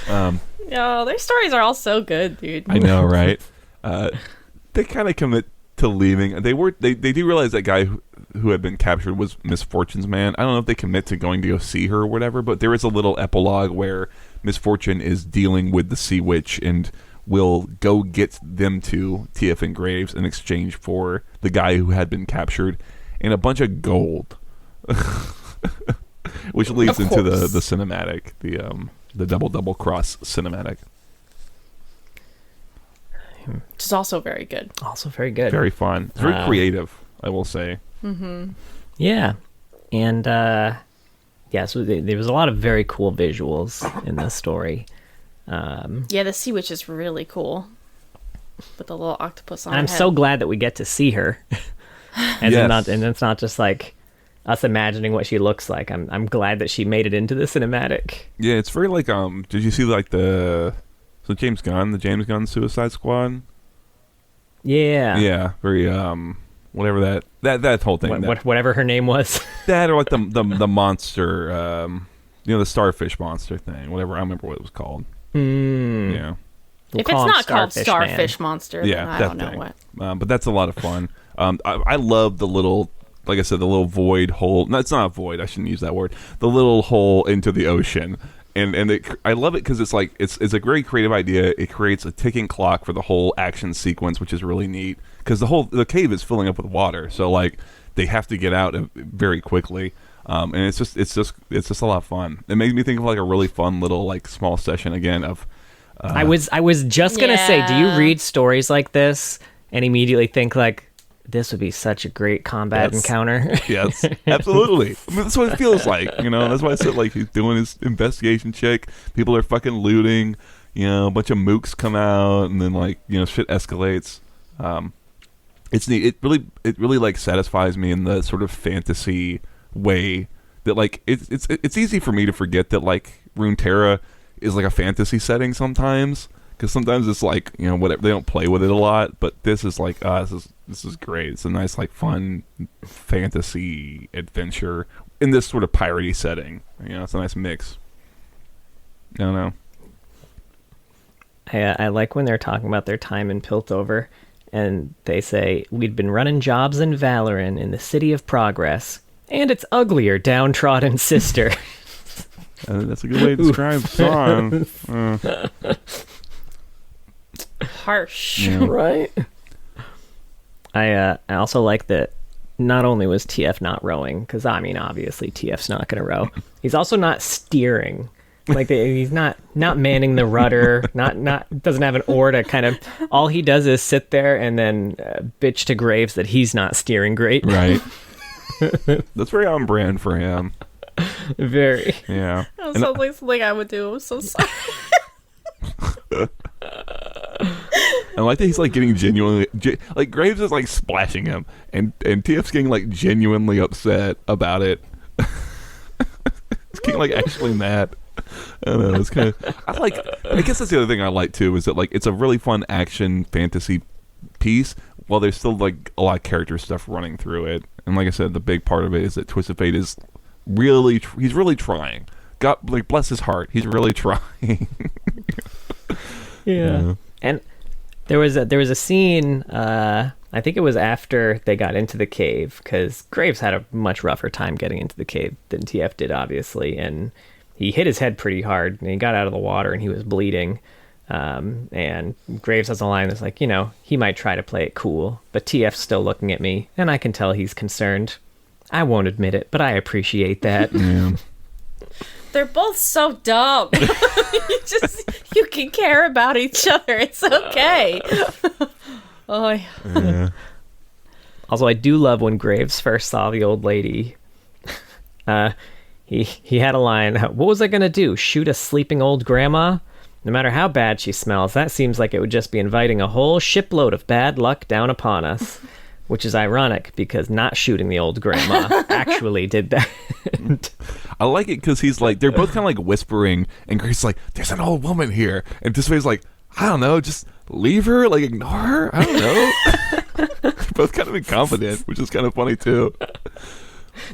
Their stories are all so good, dude. I know, right? They kind of commit to leaving. They do realize that guy who had been captured was Misfortune's man. I don't know if they commit to going to go see her or whatever, but there is a little epilogue where Misfortune is dealing with the Sea Witch and will go get them to TF and Graves in exchange for the guy who had been captured and a bunch of gold. Which leads into the cinematic, the double cross cinematic. Which is also very good. Also very good. Very fun. It's very creative, I will say. Mm-hmm. Yeah. And, so there was a lot of very cool visuals in this story. The Sea Witch is really cool. With the little octopus on her I'm head. so glad that we get to see her. And it's not just like us imagining what she looks like. I'm glad that she made it into the cinematic. Yeah, it's very like, did you see like the James Gunn Suicide Squad? Yeah. Yeah, very whatever that whole thing. Whatever her name was. That or like the monster, the starfish monster thing. Whatever, I don't remember what it was called. Yeah. If it's not called Starfish Monster, then I don't know thing. what. But that's a lot of fun. I love the little, like I said, the little void hole. No, it's not a void. I shouldn't use that word. The little hole into the ocean. And I love it because it's like it's a very creative idea. It creates a ticking clock for the whole action sequence, which is really neat. Because the cave is filling up with water, so like they have to get out very quickly. And it's just a lot of fun. It makes me think of like a really fun little like small session again of. I was just gonna say, do you read stories like this and immediately think like, this would be such a great combat encounter? Yes, absolutely. I mean, that's what it feels like. That's why I said like he's doing his investigation check. People are fucking looting. A bunch of mooks come out, and then like shit escalates. It's neat. It really like satisfies me in the sort of fantasy way that like it's easy for me to forget that like Runeterra is like a fantasy setting sometimes, because sometimes it's like, you know, whatever, they don't play with it a lot, but this is like, this is great. It's a nice, like, fun fantasy adventure in this sort of piratey setting. You know, it's a nice mix. I don't know. I like when they're talking about their time in Piltover, and they say, we'd been running jobs in Valoran in the City of Progress, and its uglier, downtrodden sister. That's a good way to describe the song. Harsh. Yeah. Right? I also like that not only was TF not rowing, because, I mean, obviously TF's not going to row, he's also not steering. Like, he's not manning the rudder, doesn't have an oar to kind of, all he does is sit there and then bitch to Graves that he's not steering great. Right. That's very on brand for him. Very. Yeah. That sounds like something I would do. I'm so sorry. I like that he's like getting genuinely, like Graves is like splashing him, and TF's getting like genuinely upset about it. He's getting like actually mad. I don't know. It's kind of, I guess that's the other thing I like too, is that like it's a really fun action fantasy piece while there's still like a lot of character stuff running through it. And like I said, the big part of it is that Twisted Fate is really, he's really trying. God, like, bless his heart, he's really trying. Yeah. And there was a scene, I think it was after they got into the cave, because Graves had a much rougher time getting into the cave than TF did, obviously, and he hit his head pretty hard, and he got out of the water, and he was bleeding. And Graves has a line that's like, you know, he might try to play it cool, but TF's still looking at me, and I can tell he's concerned. I won't admit it, but I appreciate that. Yeah. They're both so dumb. You can care about each other. It's okay. Oh, Yeah. Also, I do love when Graves first saw the old lady. He had a line, what was I going to do, shoot a sleeping old grandma? No matter how bad she smells, that seems like it would just be inviting a whole shipload of bad luck down upon us. Which is ironic, because not shooting the old grandma actually did that. I like it because he's like, they're both kind of like whispering, and Grace's like, there's an old woman here. And Tisfade's like, I don't know, just leave her, like ignore her? I don't know. Both kind of incompetent, which is kind of funny too.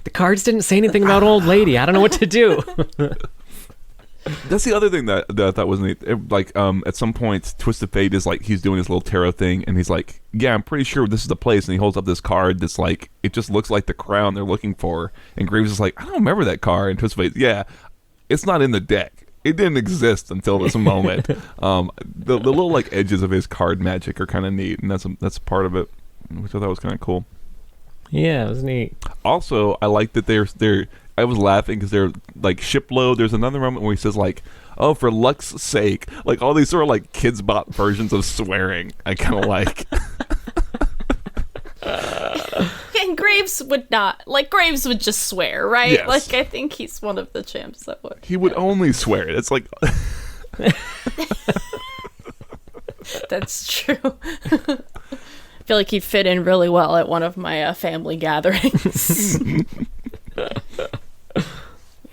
The cards didn't say anything about old lady. I don't know what to do. That's the other thing that I thought was neat. Like, at some point, Twisted Fate is like, he's doing his little tarot thing, and he's like, yeah, I'm pretty sure this is the place, and he holds up this card that's like, it just looks like the crown they're looking for, and Graves is like, I don't remember that card, and Twisted Fate, yeah, it's not in the deck. It didn't exist until this moment. The little like edges of his card magic are kind of neat, and that's part of it, which I thought was kind of cool. Yeah, it was neat. Also, I like that they're I was laughing because they're like shipload. There's another moment where he says like, oh, for luck's sake, like all these sort of like kids bot versions of swearing. I kind of like. And Graves would not, like, Graves would just swear, right? Yes. Like, I think he's one of the champs that would. He would only swear. It's like. That's true. I feel like he'd fit in really well at one of my family gatherings. We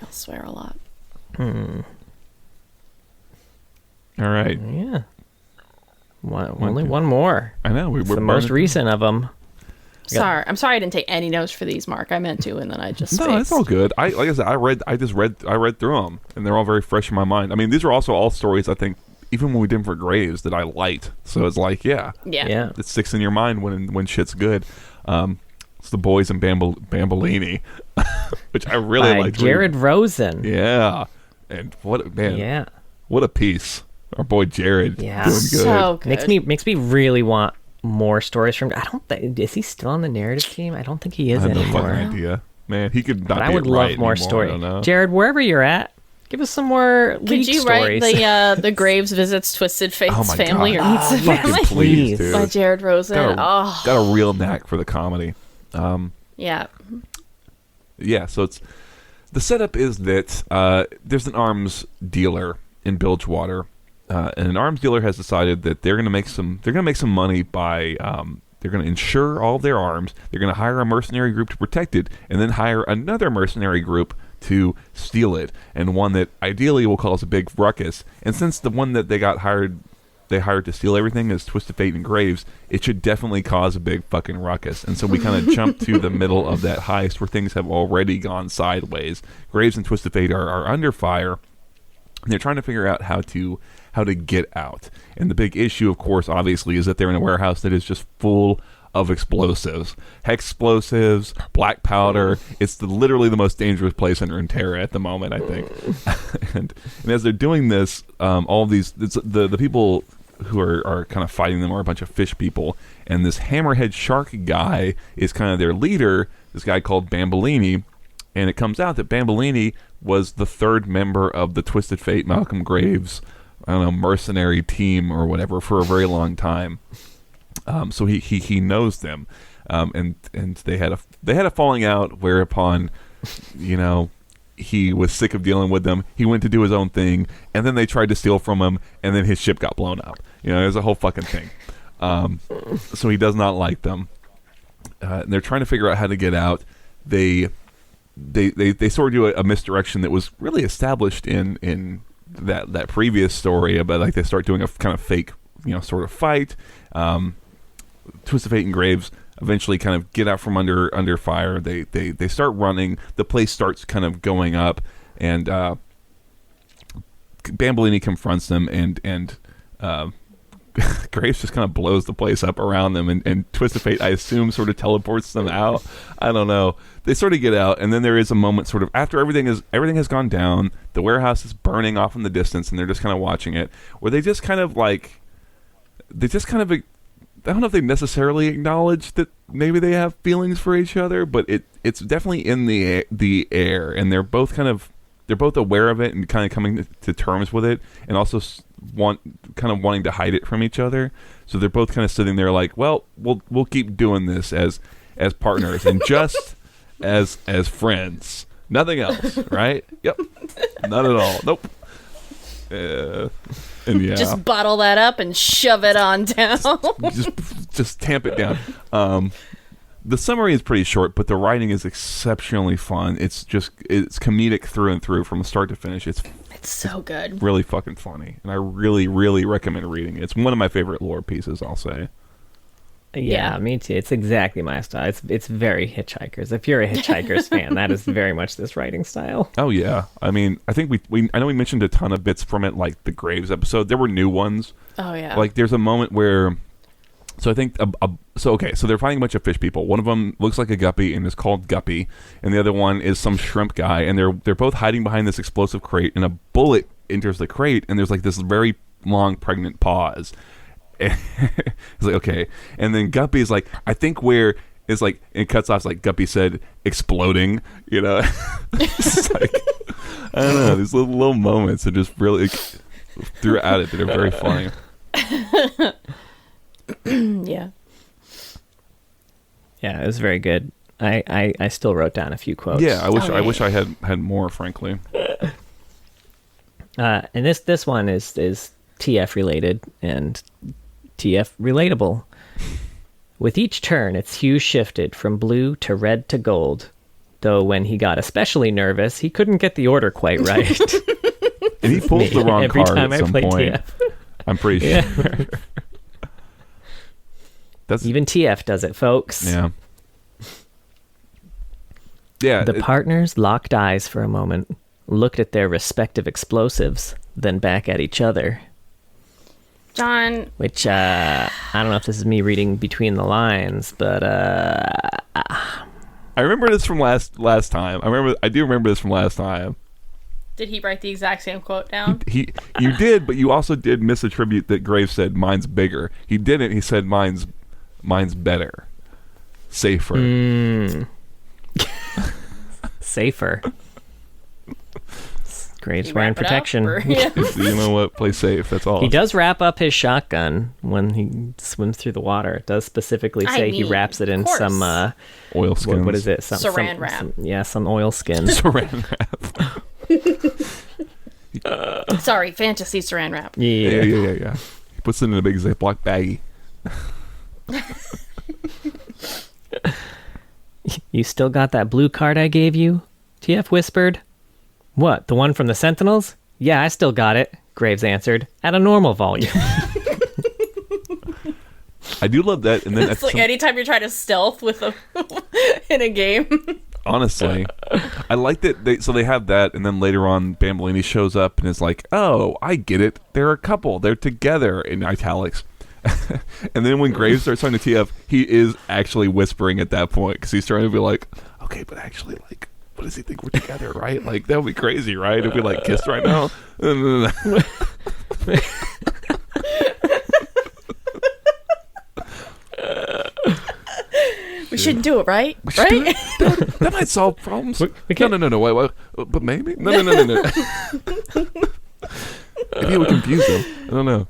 all swear a lot. Hmm. All right. Yeah. Only one more. I know. It's the most recent of them. Sorry, I'm sorry I didn't take any notes for these, Mark. I meant to, and then I just No, spaced. it's all good. Like I said, I read through them, and they're all very fresh in my mind. I mean, these are also all stories I think, even when we did them for Graves, that I liked. So it's like, yeah, it sticks in your mind when shit's good. It's the boys in Bambolini, which I really like. Jared Rosen. Yeah, and what a piece. Our boy Jared, yeah, doing good. So good. Makes me really want more stories from. I don't think, is he still on the narrative team? I don't think he is I have no anymore. fucking idea, man. He could not. But be I would it love right more anymore, stories. I don't know. Jared, wherever you're at, give us some more lead Could you stories. write the Graves Visits Twisted Fate's Oh my Family God. or Meets the Fucking Family please, dude. by Jared Rosen? Got a real knack for the comedy. Yeah. Yeah, so it's the setup is that there's an arms dealer in Bilgewater, and an arms dealer has decided that they're going to make some money by they're going to insure all of their arms. They're going to hire a mercenary group to protect it, and then hire another mercenary group to steal it, and one that ideally will cause a big ruckus. And since the one that they got hired they hired to steal everything as Twisted Fate and Graves, it should definitely cause a big fucking ruckus. And so we kind of jump to the middle of that heist where things have already gone sideways. Graves and Twisted Fate are under fire, and they're trying to figure out how to get out. And the big issue, of course, obviously, is that they're in a warehouse that is just full of explosives, explosives, black powder. It's literally the most dangerous place in Runeterra at the moment, I think. and as they're doing this, all of these, the people who are kind of fighting them are a bunch of fish people, and this hammerhead shark guy is kind of their leader, this guy called Bambolini, and it comes out that Bambolini was the third member of the Twisted Fate Malcolm Graves, I don't know, mercenary team or whatever for a very long time. So he knows them, and they had a falling out, whereupon, you know, he was sick of dealing with them. He went to do his own thing, and then they tried to steal from him, and then his ship got blown up. You know, there's a whole fucking thing. So he does not like them. And they're trying to figure out how to get out. They sort of do a misdirection that was really established in that previous story about, like, they start doing a kind of fake, you know, sort of fight. Twisted Fate and Graves eventually kind of get out from under fire. They start running. The place starts kind of going up, and Bambolini confronts them, and Graves just kind of blows the place up around them, and Twisted Fate, I assume, sort of teleports them out. I don't know. They sort of get out, and then there is a moment sort of after everything has gone down, the warehouse is burning off in the distance, and they're just kind of watching it, where they just kind of I don't know if they necessarily acknowledge that maybe they have feelings for each other, but it's definitely in the air, and they're both aware of it and kind of coming to terms with it, and also wanting to hide it from each other. So they're both kind of sitting there like, well, we'll keep doing this as partners and just as friends, nothing else, right? Yep, not at all. Nope. And yeah, just bottle that up and shove it on down. just tamp it down. The summary is pretty short, but the writing is exceptionally fun. It's comedic through and through from start to finish. It's so good. Really fucking funny, and I really, really recommend reading it. It's one of my favorite lore pieces, I'll say. Yeah, me too. It's exactly my style. It's very Hitchhikers. If you're a Hitchhikers fan, that is very much this writing style. Oh yeah. I mean, I think I know we mentioned a ton of bits from it, like the Graves episode. There were new ones. Oh yeah. Like there's a moment where, so I think so they're fighting a bunch of fish people. One of them looks like a guppy and is called Guppy, and the other one is some shrimp guy, and they're both hiding behind this explosive crate, and a bullet enters the crate, and there's like this very long pregnant pause. It's like, okay, and then Guppy is like, I think where is like, it cuts off, like Guppy said, exploding, you know. It's like, I don't know, these little moments are just really throughout it that are very funny. Yeah, it was very good. I still wrote down a few quotes. Yeah, I wish I had more, frankly. And this one is TF related and TF relatable. With each turn, its hue shifted from blue to red to gold, though when he got especially nervous, he couldn't get the order quite right. And he pulls the wrong every card time at I some play point. TF. I'm pretty sure. Even TF does it, folks. Yeah. Yeah. The partners locked eyes for a moment, looked at their respective explosives, then back at each other. John. Which, I don't know if this is me reading between the lines, but I remember this from last time. I do remember this from last time. Did he write the exact same quote down? You did, but you also did misattribute that Graves said mine's bigger. He didn't. He said mine's better. Safer. Safer. Graves wearing protection. You know what? Play safe. That's all. He does wrap up his shotgun when he swims through the water. It does specifically say he wraps it in some oil skins. What is it? Saran wrap. Some oil skin. Saran wrap. Sorry, fantasy saran wrap. Yeah. He puts it in a big Ziploc baggie. You still got that blue card I gave you? TF whispered. What, the one from the Sentinels? Yeah, I still got it, Graves answered, at a normal volume. I do love that. And then It's like anytime you're trying to stealth with a in a game. Honestly, I like that. They have that, and then later on, Bambolini shows up and is like, "Oh, I get it. They're a couple. They're together." In italics. And then when Graves starts talking to TF, he is actually whispering at that point because he's trying to be like, "Okay, but actually, like, what does he think we're together, right? Like, that would be crazy, right? If we like kissed right now." We shouldn't do it, right? Right? That might solve problems. No. Wait, but maybe? No. Maybe it would confuse them. I don't know.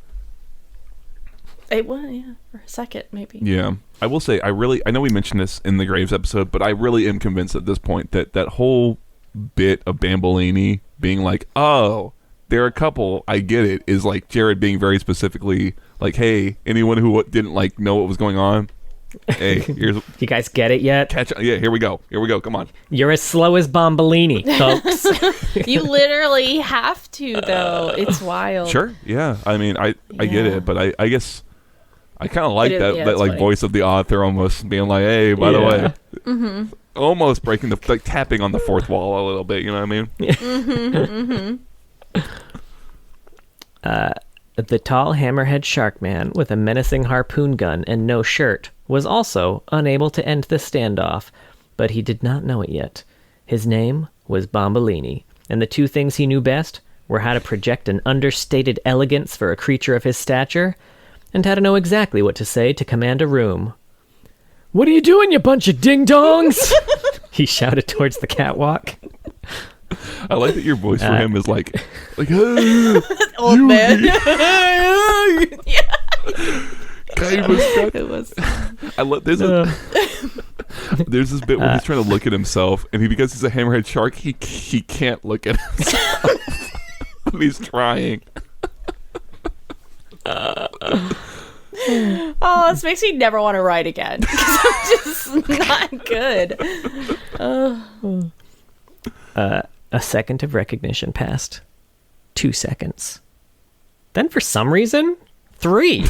It would, yeah. For a second, maybe. Yeah. I will say, I know we mentioned this in the Graves episode, but I really am convinced at this point that that whole bit of Bambolini being like, "Oh, they're a couple, I get it," is like Jared being very specifically like, "Hey, anyone who didn't like know what was going on, hey, here's you guys get it yet? Catch yeah, here we go, come on." You're as slow as Bombolini, folks. You literally have to, though. It's wild. Sure, yeah. I mean, I get it, but I guess I kind of like that like funny. voice of the author almost being like, "Hey, by the way," almost breaking like tapping on the fourth wall a little bit. You know what I mean? The tall hammerhead shark man with a menacing harpoon gun and no shirt was also unable to end the standoff, but he did not know it yet. His name was Bombolini, and the two things he knew best were how to project an understated elegance for a creature of his stature, and how to know exactly what to say to command a room. "What are you doing, you bunch of ding-dongs?" he shouted towards the catwalk. I like that your voice for him is like, "Hey, Old man. It was. I love there's this bit where he's trying to look at himself, and because he's a hammerhead shark, he can't look at himself. But he's trying. Oh, this makes me never want to write again because I'm just not good. A second of recognition passed. 2 seconds. Then for some reason, 3.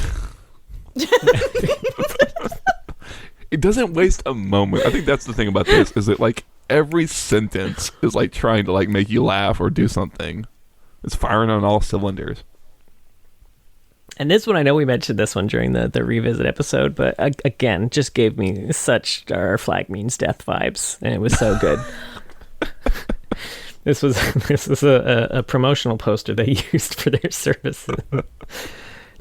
It doesn't waste a moment. I think that's the thing about this, is that like every sentence is like trying to like make you laugh or do something. It's firing on all cylinders. And this one, I know we mentioned this one during the revisit episode, but again, just gave me such "Our Flag Means Death" vibes, and it was so good. This was a promotional poster they used for their services.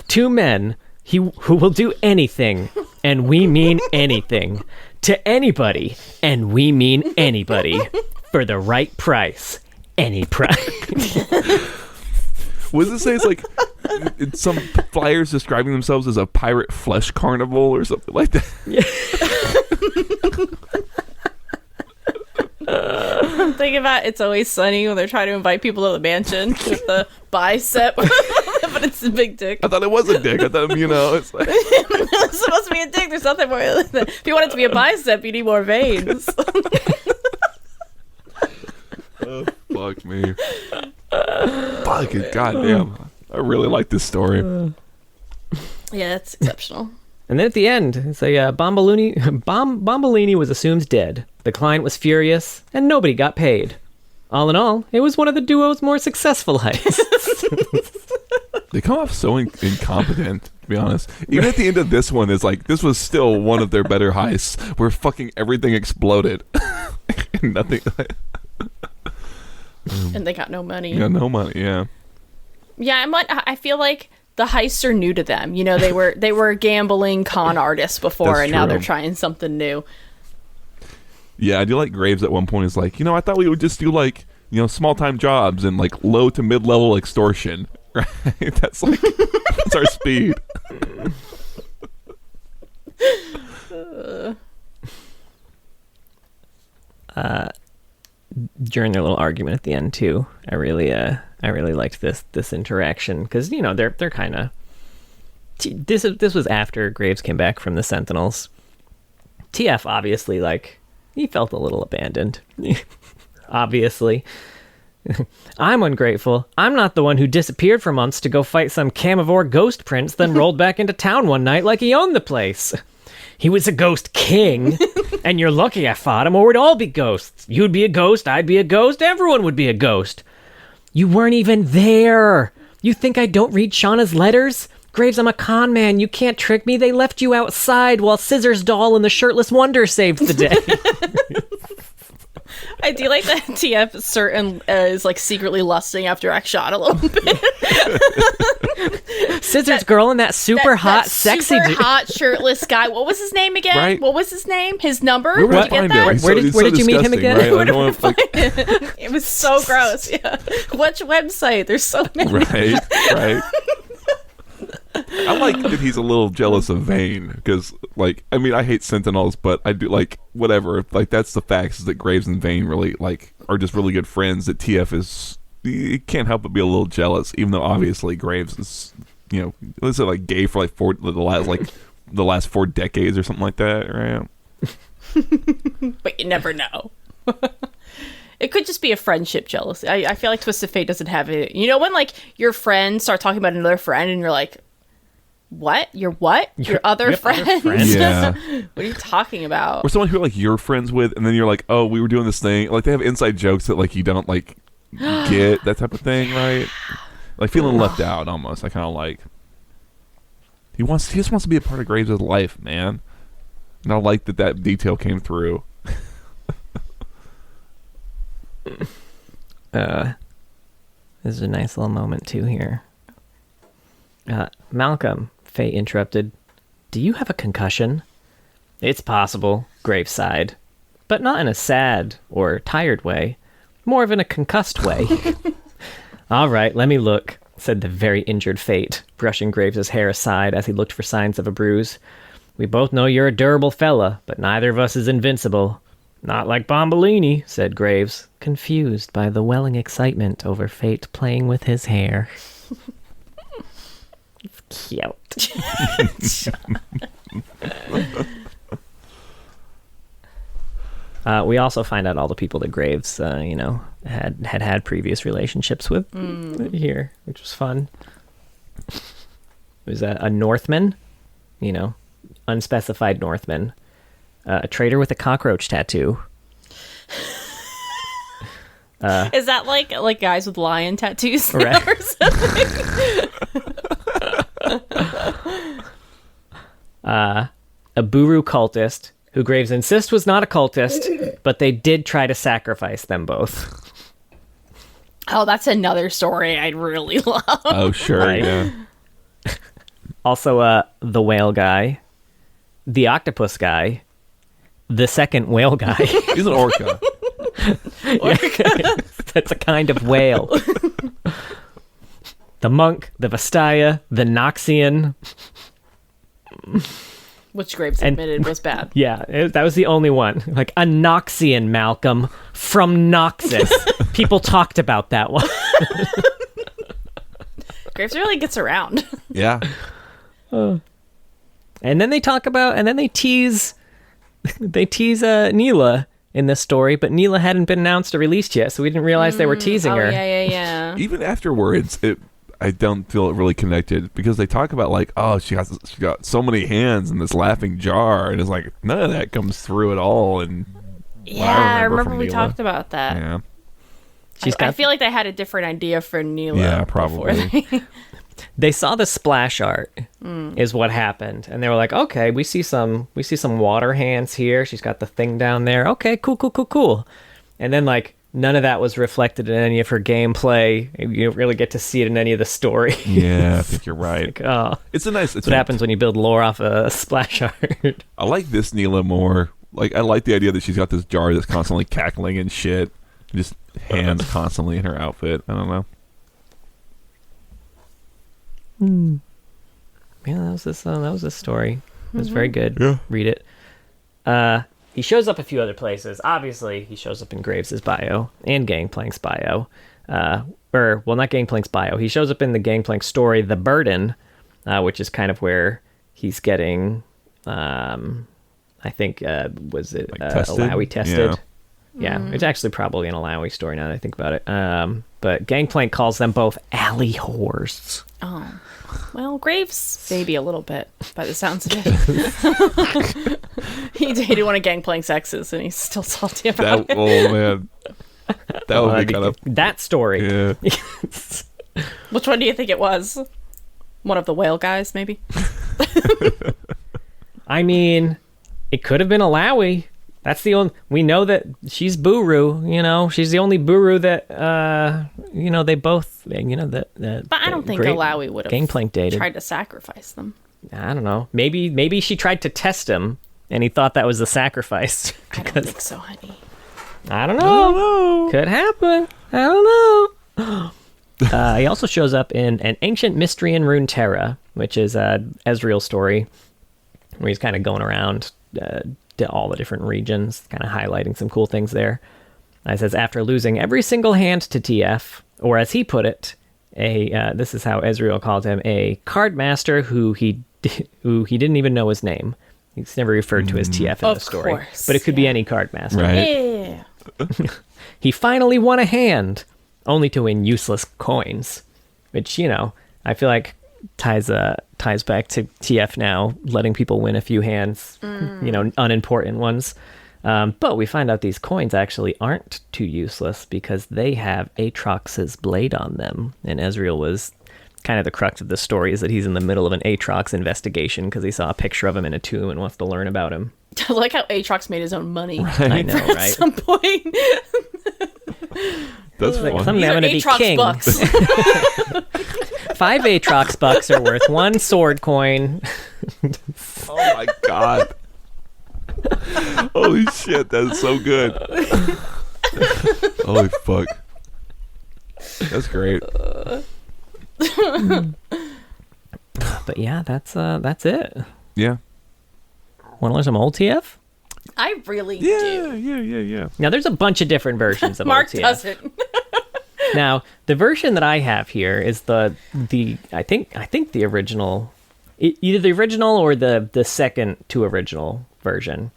2 men who will do anything, and we mean anything, to anybody, and we mean anybody, for the right price, any price. What does it say? It's like some flyers describing themselves as a pirate flesh carnival or something like that. Yeah. I'm thinking about It's Always Sunny when they're trying to invite people to the mansion with the bicep, but it's a big dick. I thought it was a dick. I thought, it's like... It's supposed to be a dick. There's nothing more. If you want it to be a bicep, you need more veins. Oh, fuck me. Fuck it. Goddamn. I really like this story. Yeah, it's exceptional. And then at the end, it's like Bombolini was assumed dead. The client was furious, and nobody got paid. All in all, it was one of the duo's more successful heists. They come off so incompetent, to be honest. Even at the end of this one, it's like, this was still one of their better heists, where fucking everything exploded. And nothing... And they got no money. Yeah, no money, yeah. Yeah, I feel like the heists are new to them. You know, they were gambling con artists before, That's and now true. they're trying something new. Yeah, I do like Graves at one point is like, I thought we would just do like, small-time jobs and like low to mid-level extortion. Right? That's like, that's our speed. During their little argument at the end too, I really liked this interaction because they're kind of this was after Graves came back from the Sentinels. TF obviously he felt a little abandoned, obviously, I'm ungrateful. I'm not the one who disappeared for months to go fight some camivore ghost prince, then rolled back into town one night like he owned the place. He was a ghost king, and you're lucky I fought him, or we'd all be ghosts. You'd be a ghost, I'd be a ghost, everyone would be a ghost. You weren't even there. You think I don't read Shauna's letters? Graves, I'm a con man. You can't trick me. They left you outside while Scissors Doll and the Shirtless Wonder saved the day. I do like that TF certain is like secretly lusting after Akshat a little bit. Scissors Girl and that super hot, sexy super dude. hot shirtless guy. What was his name again? Right. What was his name? His number? Where Did you get that? Where did you meet him again? Right? Where did we find it? It was so gross. Yeah. Which website? There's so many. Right. I like that he's a little jealous of Vane because, like, I mean, I hate Sentinels, but I do like whatever. Like, that's the facts is that Graves and Vane really like are just really good friends. That TF is, he can't help but be a little jealous, even though obviously Graves is, you know, was it like gay for like the last 4 decades or something like that, right? But you never know. It could just be a friendship jealousy. I feel like Twisted Fate doesn't have it. You know when like your friends start talking about another friend and you're like, what? Your what? Your other friends? Yeah. What are you talking about? Or someone who like you're friends with, and then you're like, oh, we were doing this thing. Like they have inside jokes that like you don't like get, that type of thing, right? Like feeling left out almost. I kind of like. He just wants to be a part of Graves' life, man. And I like that detail came through. This is a nice little moment too here. Malcolm, Fate interrupted. Do you have a concussion? It's possible, Graves sighed, but not in a sad or tired way, more of in a concussed way. All right, let me look, said the very injured Fate, brushing Graves' hair aside as he looked for signs of a bruise. We both know you're a durable fella, but neither of us is invincible. Not like Bombolini, said Graves, confused by the welling excitement over Fate playing with his hair. It's cute. We also find out all the people that Graves, had previous relationships with here, which was fun. It was a Northman, unspecified Northman. A trader with a cockroach tattoo. Is that like guys with lion tattoos now Right. or something? A Buru cultist, who Graves insists was not a cultist, but they did try to sacrifice them both. Oh, that's another story I'd really love. Oh, sure, Right. yeah. Also, the whale guy, the octopus guy, the second whale guy. He's an orca. That's a kind of whale. The monk, the Vastaya, the Noxian. Which Graves admitted was bad. Yeah, that was the only one. Like a Noxian, Malcolm, from Noxus. People talked about that one. Graves really gets around. Yeah. And then they tease Neela in this story, but Neela hadn't been announced or released yet, so we didn't realize they were teasing her. Yeah. Even afterwards, I don't feel it really connected because they talk about like, oh, she got so many hands in this laughing jar, and it's like none of that comes through at all. And I remember from we Neela. talked about that. Yeah, I feel like they had a different idea for Neela. Yeah, probably. They saw the splash art is what happened, and they were like, okay, we see some water hands here. She's got the thing down there. Okay, cool. And then like none of that was reflected in any of her gameplay. You don't really get to see it in any of the story. Yeah, I think you're right. Like, oh, It's that's what happens when you build lore off a splash art. I like this Neela more. Like I like the idea that she's got this jar that's constantly cackling and shit. Just hands constantly in her outfit. I don't know. Yeah, that was this story. It was very good. Yeah. Read it. He shows up a few other places. Obviously, he shows up in Graves' bio and Gangplank's bio. Not Gangplank's bio. He shows up in the Gangplank story, The Burden, which is kind of where he's getting, I think, was it Like tested? Alawi tested? Yeah, it's actually probably an Alawi story now that I think about it. But Gangplank calls them both alley whores. Oh. Well, Graves, maybe a little bit, by the sounds of it. He dated one of Gangplank's exes, and he's still salty about it. Oh, man. That would be kind of... That story. Yeah. Which one do you think it was? One of the whale guys, maybe? I mean, it could have been Alawi. That's the only... We know that she's Buru, you know? She's the only Buru that, you know, they both, you know, that But I don't think Alawi would have Gangplank dated. tried to sacrifice them. I don't know. Maybe she tried to test him, and he thought that was the sacrifice. I don't think so, honey. I don't know. Could happen. I don't know. He also shows up in An Ancient Mystery in Runeterra, which is Ezreal's story, where he's kind of going around to all the different regions, kind of highlighting some cool things there. It says, after losing every single hand to TF, or as he put it, this is how Ezreal called him, a card master who he didn't even know his name. He's never referred to as TF in the story. Course, but it could be any card master. Right. Yeah. He finally won a hand, only to win useless coins, which, you know, I feel like ties back to TF now, letting people win a few hands, you know, unimportant ones. But we find out these coins actually aren't too useless because they have Aatrox's blade on them. And Ezreal was kind of the crux of the story, is that he's in the middle of an Aatrox investigation because he saw a picture of him in a tomb and wants to learn about him. I like how Aatrox made his own money. Right. I know, right? At some point. That's fun. Someday I'm going to be Aatrox king. bucks. 5 Aatrox bucks are worth 1 sword coin. Oh my god. Holy shit, that's so good. Holy fuck. That's great. But yeah, that's it. Yeah. Want to learn some old TF? I really Yeah, do. yeah. Now, there's a bunch of different versions of Mark old TF. doesn't. Now, the version that I have here is the I think the original, either the original or the second to original version.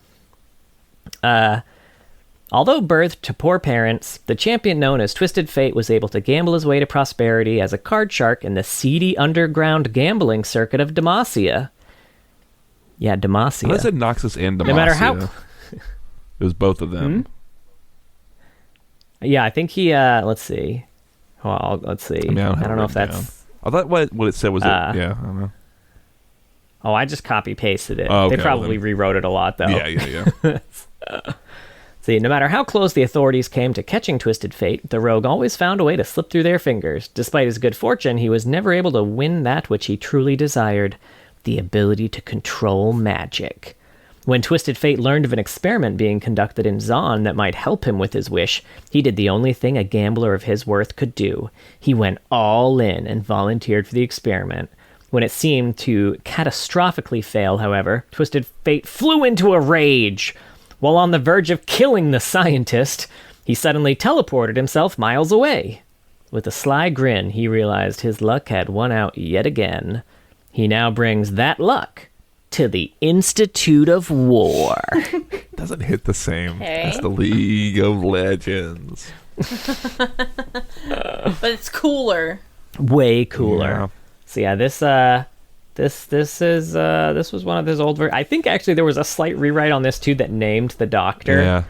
Although birthed to poor parents, the champion known as Twisted Fate was able to gamble his way to prosperity as a card shark in the seedy underground gambling circuit of Demacia. Yeah, Demacia. I said Noxus and Demacia. No matter how... It was both of them. Yeah, I think he, let's see. Well, let's see. I mean, I don't know if that's... down. I thought what it said was yeah, I don't know. Oh, I just copy-pasted it. Oh, okay, They probably rewrote it a lot, though. Yeah. See, no matter how close the authorities came to catching Twisted Fate, the rogue always found a way to slip through their fingers. Despite his good fortune, he was never able to win that which he truly desired, the ability to control magic. When Twisted Fate learned of an experiment being conducted in Zon that might help him with his wish, he did the only thing a gambler of his worth could do. He went all in and volunteered for the experiment. When it seemed to catastrophically fail, however, Twisted Fate flew into a rage. While on the verge of killing the scientist, he suddenly teleported himself miles away. With a sly grin, he realized his luck had won out yet again. He now brings that luck to the Institute of War. Doesn't hit the same Hey. as the League of Legends. But it's cooler. Way cooler. Yeah. So yeah, this was one of his old I think actually there was a slight rewrite on this too that named the doctor. Yeah.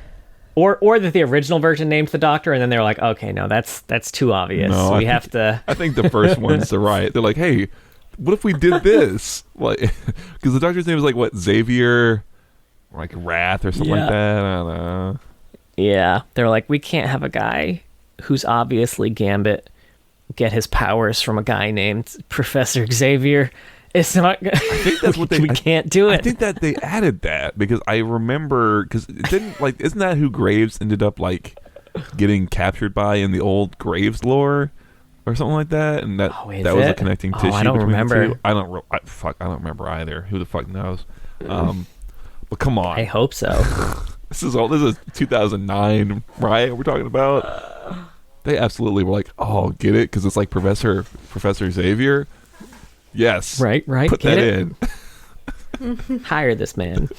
Or that the original version named the doctor, and then they were like, okay, no, that's too obvious. No, We have to. I think the first one's the right. They're like, hey, what if we did this? Like, because the doctor's name is like what, Xavier, like Wrath or something like that. I don't know. Yeah, they're like, we can't have a guy who's obviously Gambit get his powers from a guy named Professor Xavier. It's not. I think that's what we can't do it. I think that they added that because I remember because it didn't like isn't that who Graves ended up like getting captured by in the old Graves lore or something like that, and that that was a connecting tissue. I don't between remember. The two. I don't. I don't remember either. Who the fuck knows? But come on. I hope so. This is 2009, right? We're talking about. They absolutely were like, oh, get it? Because it's like Professor Xavier. Yes. Right. Put Get that it? in. Hire this man.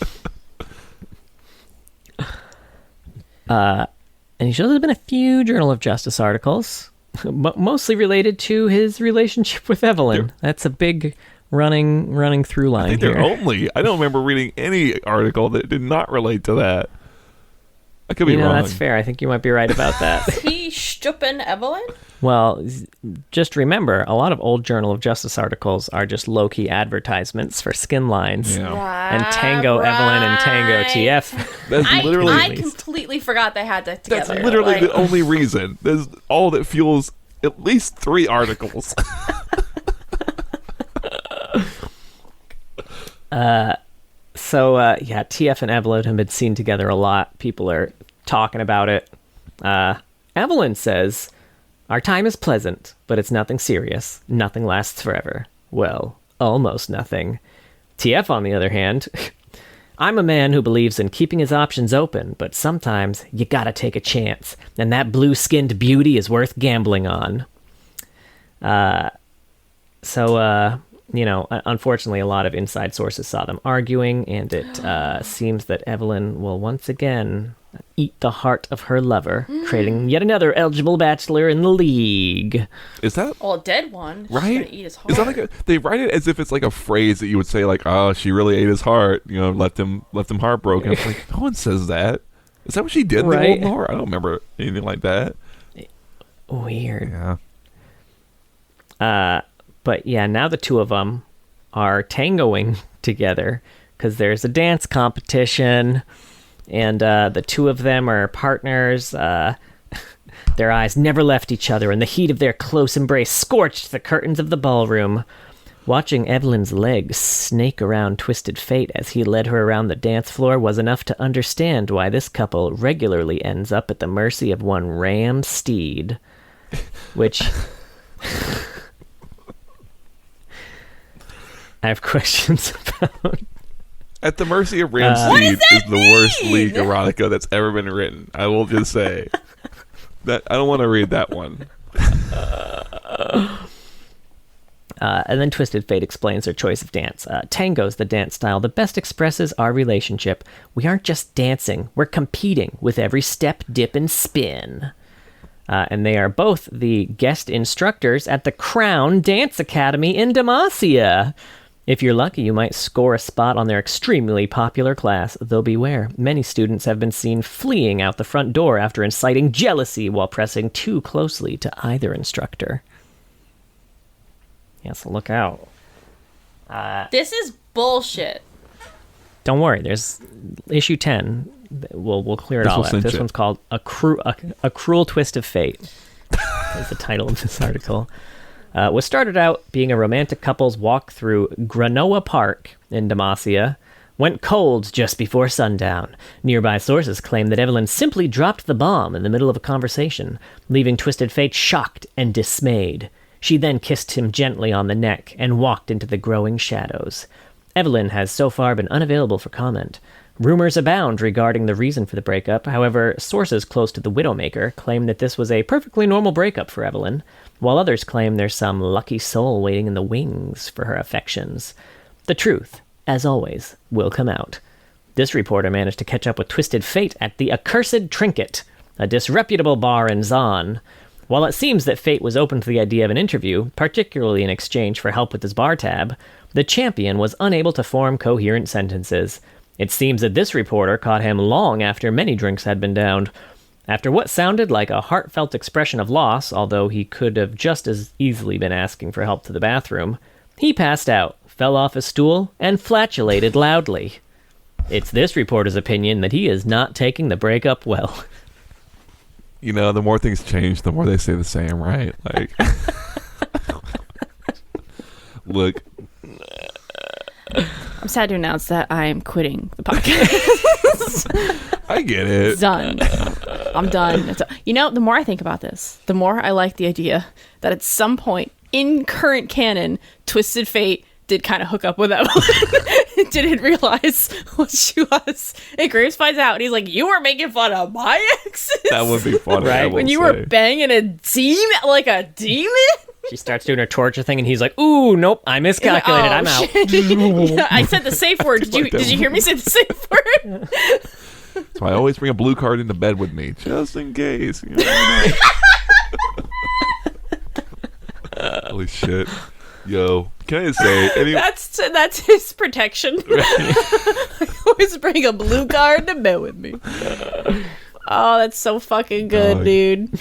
And he shows there's been a few Journal of Justice articles, but mostly related to his relationship with Evelyn. That's a big running through line I think here. I don't remember reading any article that did not relate to that. I could be wrong. That's fair. I think you might be right about that. He stupen Evelyn? Well, just remember, a lot of old Journal of Justice articles are just low-key advertisements for skin lines. Yeah. And Tango Evelyn and Tango TF. That's literally I completely forgot they had that together. That's literally the only reason. There's all that fuels at least 3 articles. TF and Evelyn have been seen together a lot. People are talking about it. Evelyn says, "Our time is pleasant, but it's nothing serious. Nothing lasts forever. Well, almost nothing." TF, on the other hand, "I'm a man who believes in keeping his options open, but sometimes you gotta take a chance, and that blue-skinned beauty is worth gambling on." Unfortunately, a lot of inside sources saw them arguing, and it seems that Evelyn will once again eat the heart of her lover, creating yet another eligible bachelor in the league. Is that... Well, a dead one. Right? Eat his heart. Is that like they write it as if it's like a phrase that you would say, like, "Oh, she really ate his heart," left him heartbroken. It's like, no one says that. Is that what she did in the Golden Horror? I don't remember anything like that. Weird. Yeah. But yeah, now the two of them are tangoing together because there's a dance competition, and the two of them are partners. Their eyes never left each other, and the heat of their close embrace scorched the curtains of the ballroom. Watching Evelyn's legs snake around Twisted Fate as he led her around the dance floor was enough to understand why this couple regularly ends up at the mercy of one Ram Steed, which... I have questions about. At the mercy of Ram Steed is the worst league erotica that's ever been written. I will just say that I don't want to read that one. And then Twisted Fate explains their choice of dance. Tango's the dance style that best expresses our relationship. We aren't just dancing, we're competing with every step, dip, and spin. And they are both the guest instructors at the Crown Dance Academy in Demacia. If you're lucky, you might score a spot on their extremely popular class, though beware, many students have been seen fleeing out the front door after inciting jealousy while pressing too closely to either instructor. Yeah, so look out. This is bullshit. Don't worry, there's issue 10. We'll clear it all up. This one's called A Cruel Twist of Fate. That's the title of this article. What started out being a romantic couple's walk through Granoa Park in Demacia went cold just before sundown. Nearby sources claim that Evelyn simply dropped the bomb in the middle of a conversation, leaving Twisted Fate shocked and dismayed. She then kissed him gently on the neck and walked into the growing shadows. Evelyn has so far been unavailable for comment. Rumors abound regarding the reason for the breakup. However, sources close to the Widowmaker claim that this was a perfectly normal breakup for Evelyn, while others claim there's some lucky soul waiting in the wings for her affections. The truth, as always, will come out. This reporter managed to catch up with Twisted Fate at the Accursed Trinket, a disreputable bar in Zon. While it seems that Fate was open to the idea of an interview, particularly in exchange for help with his bar tab, the champion was unable to form coherent sentences. It seems that this reporter caught him long after many drinks had been downed. After what sounded like a heartfelt expression of loss, although he could have just as easily been asking for help to the bathroom, he passed out, fell off his stool, and flatulated loudly. It's this reporter's opinion that he is not taking the breakup well. You know, the more things change, the more they say the same, right? Like, look. I'm sad to announce that I am quitting the podcast. I get it. Done. I'm done. You know, the more I think about this, the more I like the idea that at some point in current canon, Twisted Fate did kind of hook up with Evelyn. Didn't realize what she was. And Graves finds out, and he's like, "You were making fun of my exes." That would be funny, right? When you were banging a demon, like a demon. She starts doing her torture thing, and he's like, "Ooh, nope, I miscalculated. I'm out." Yeah, I said the safe word. Did you hear me say the safe word? So I always bring a blue card into bed with me, just in case. You know? Holy shit. Yo, can I just say... That's his protection. I always bring a blue card to bed with me. Oh, that's so fucking good, dude.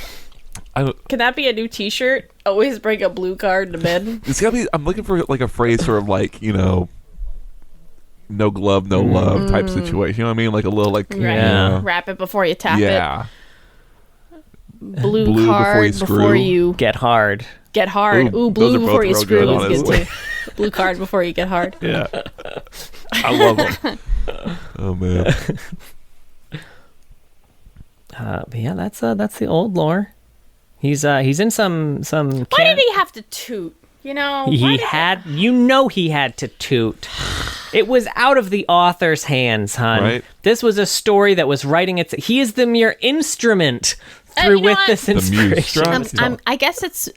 Can that be a new t-shirt? Always bring a blue card to bed. It's gotta be... I'm looking for like a phrase sort of like, you know... No glove, no love type situation. You know what I mean? Like a little like... Right. Yeah. Wrap it before you tap it. Yeah. Blue card before you... Get hard. Get hard. Ooh, blue before you screw is good too. Blue card before you get hard. Yeah. I love them. Oh, man. But yeah, that's the old lore. He's in some. Why did he have to toot? You know, he had to toot. It was out of the author's hands, hon. Right. This was a story that was writing its. He is the mere instrument through with this inspiration. I guess it's.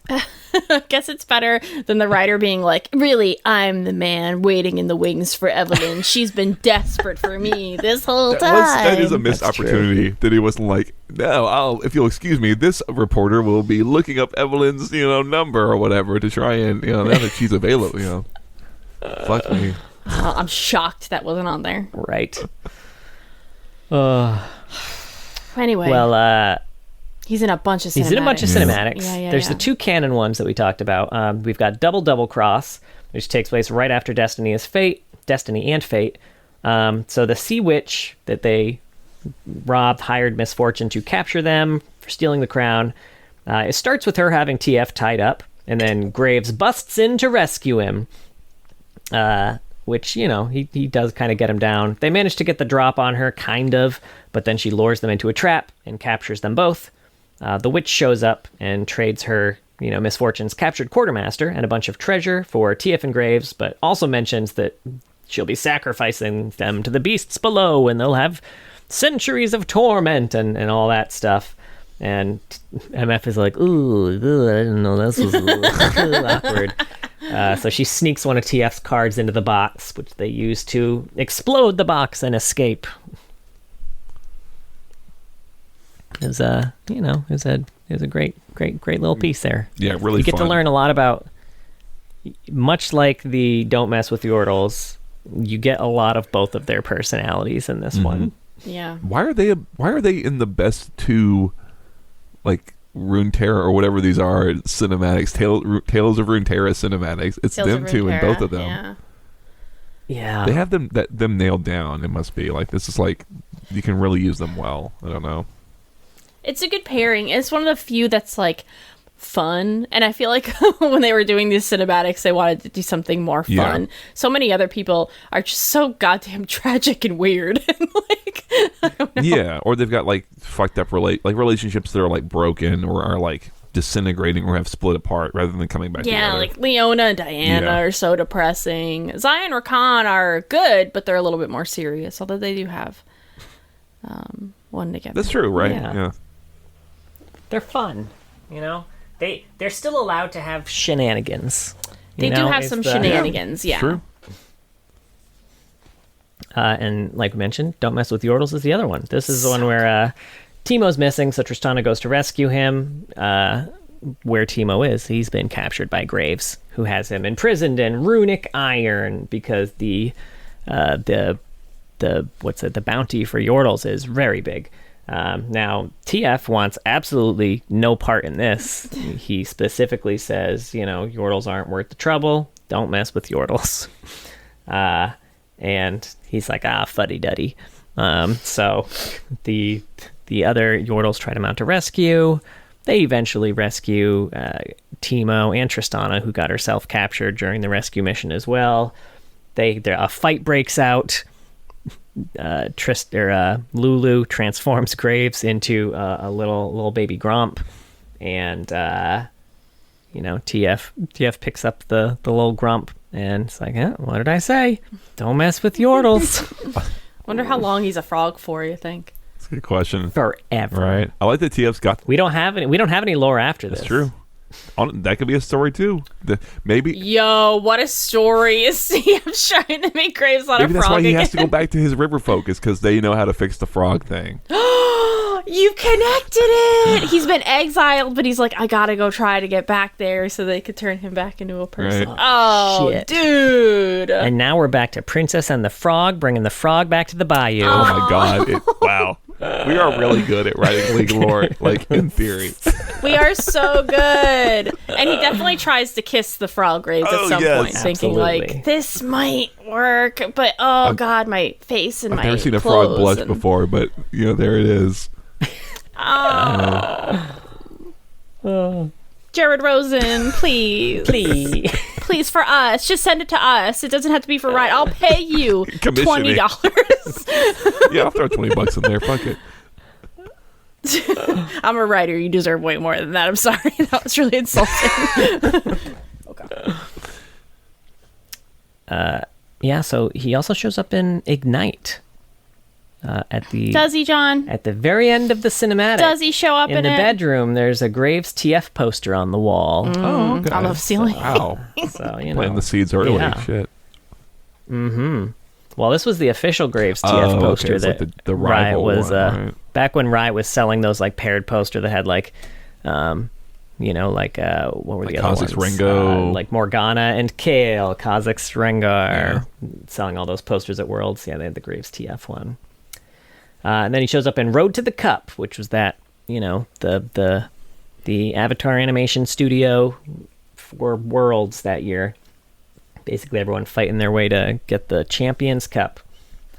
I guess it's better than the writer being like, really, I'm the man waiting in the wings for Evelyn. She's been desperate for me this whole time. That is a missed opportunity that he wasn't like, no, if you'll excuse me, this reporter will be looking up Evelyn's, number or whatever to try and, now that she's available, fuck me. I'm shocked that wasn't on there. Right. Anyway. Well, he's in a bunch of cinematics. He's in a bunch of cinematics. Yeah, There's the two canon ones that we talked about. We've got Double Cross, which takes place right after Destiny and Fate. So the Sea Witch that they robbed hired Misfortune to capture them for stealing the crown. It starts with her having TF tied up, and then Graves busts in to rescue him. Which, he does kind of get him down. They manage to get the drop on her, kind of, but then she lures them into a trap and captures them both. The witch shows up and trades her, Misfortune's captured quartermaster and a bunch of treasure for TF and Graves, but also mentions that she'll be sacrificing them to the beasts below and they'll have centuries of torment and all that stuff. And MF is like, ooh, I didn't know this was awkward. So she sneaks one of TF's cards into the box, which they use to explode the box and escape. It was a great little piece there. Yeah, really. You get to learn a lot about, much like the Don't Mess with Yordles, you get a lot of both of their personalities in this one. Yeah. Why are they in the best two, like, Runeterra or whatever these are cinematics? Tales of Runeterra cinematics. It's Tales them two in both of them. Yeah. Yeah. They have them nailed down. It must be like, this is like, you can really use them well. I don't know. It's a good pairing. It's one of the few that's like fun, and I feel like when they were doing these cinematics, they wanted to do something more fun. Yeah. So many other people are just so goddamn tragic and weird, and like, I don't know. Yeah, or they've got like fucked up relationships that are like broken or are like disintegrating or have split apart rather than coming back together. Yeah, like Leona and Diana are so depressing. Zion and Rakan are good, but they're a little bit more serious, although they do have one together. That's true, right? Yeah. They're fun, They're still allowed to have shenanigans. They do have some shenanigans, yeah. True. And like we mentioned, Don't Mess with Yordles is the other one. This is the one where Teemo's missing, so Tristana goes to rescue him. Where Teemo is, he's been captured by Graves, who has him imprisoned in runic iron because the bounty for Yordles is very big. Now, TF wants absolutely no part in this. He specifically says, Yordles aren't worth the trouble. Don't mess with Yordles. And he's like, fuddy-duddy. So the other Yordles try to mount a rescue. They eventually rescue Teemo and Tristana, who got herself captured during the rescue mission as well. A fight breaks out. Lulu transforms Graves into a little baby Gromp, and TF picks up the little Gromp, and it's like, what did I say? Don't mess with Yordles. Wonder how long he's a frog for, you think? That's a good question. Forever. Right. I like that TF's got... We don't have any lore after this. That's true. That could be a story too. Maybe. Yo, what a story! Is CF trying to make graves on a frog? Maybe that's why he again? has to go back to his river focus, because they know how to fix the frog thing. You connected it. He's been exiled, but he's like, I gotta go try to get back there so they could turn him back into a person. Right. Oh, Shit. dude! And now we're back to Princess and the Frog, bringing the frog back to the bayou. Oh my god! Wow, we are really good at writing legal lore, like in theory. We are so good. And he definitely tries to kiss the frog graves at some yes. point, thinking Absolutely. like, this might work, but god, my face and I've my never seen a clothes frog blush and- before, but there it is. Jared Rosen, please. Please, for us. Just send it to us. It doesn't have to be for Riot. I'll pay you Commission me. $20. Yeah, I'll throw $20 in there. Fuck it. I'm a writer. You deserve way more than that. I'm sorry. That was really insulting. Yeah, so he also shows up in Ignite. Does he, John? At the very end of the cinematic. Does he show up in the it? bedroom? There's a Graves TF poster on the wall. Oh, okay. I love ceiling. Wow. So Planting the seeds early. Yeah. Shit. Well, this was the official Graves TF poster it's that like the Riot rival was one, right? back when Riot was selling those like paired poster that had like what were the other Kha'Zix ones? Rengo. Like Morgana and Kale, Kha'Zix Rengar, selling all those posters at Worlds. Yeah, they had the Graves TF one. And then he shows up in Road to the Cup, which was that, the Avatar animation studio for Worlds that year. Basically, everyone fighting their way to get the Champions Cup.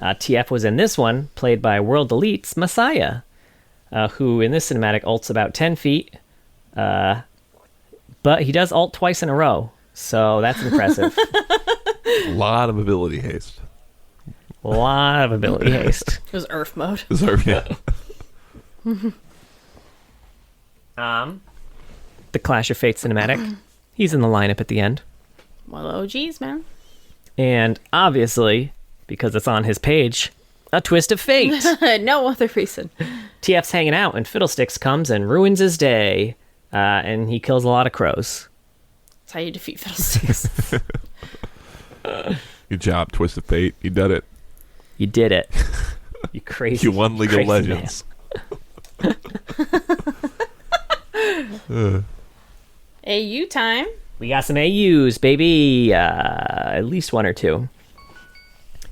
TF was in this one, played by World Elite's Messiah, who in this cinematic ults about 10 feet. But he does ult twice in a row, so that's impressive. A lot of ability haste. A lot of ability haste. It was Earth mode. Yeah. The Clash of Fate cinematic. He's in the lineup at the end. Well, oh geez, man. And obviously, because it's on his page, a twist of fate. No other reason. TF's hanging out, and Fiddlesticks comes and ruins his day. And he kills a lot of crows. That's how you defeat Fiddlesticks. Good job, Twist of Fate. You did it. You did it. You crazy. You won League of crazy Legends. AU time. We got some AUs, baby. At least one or two.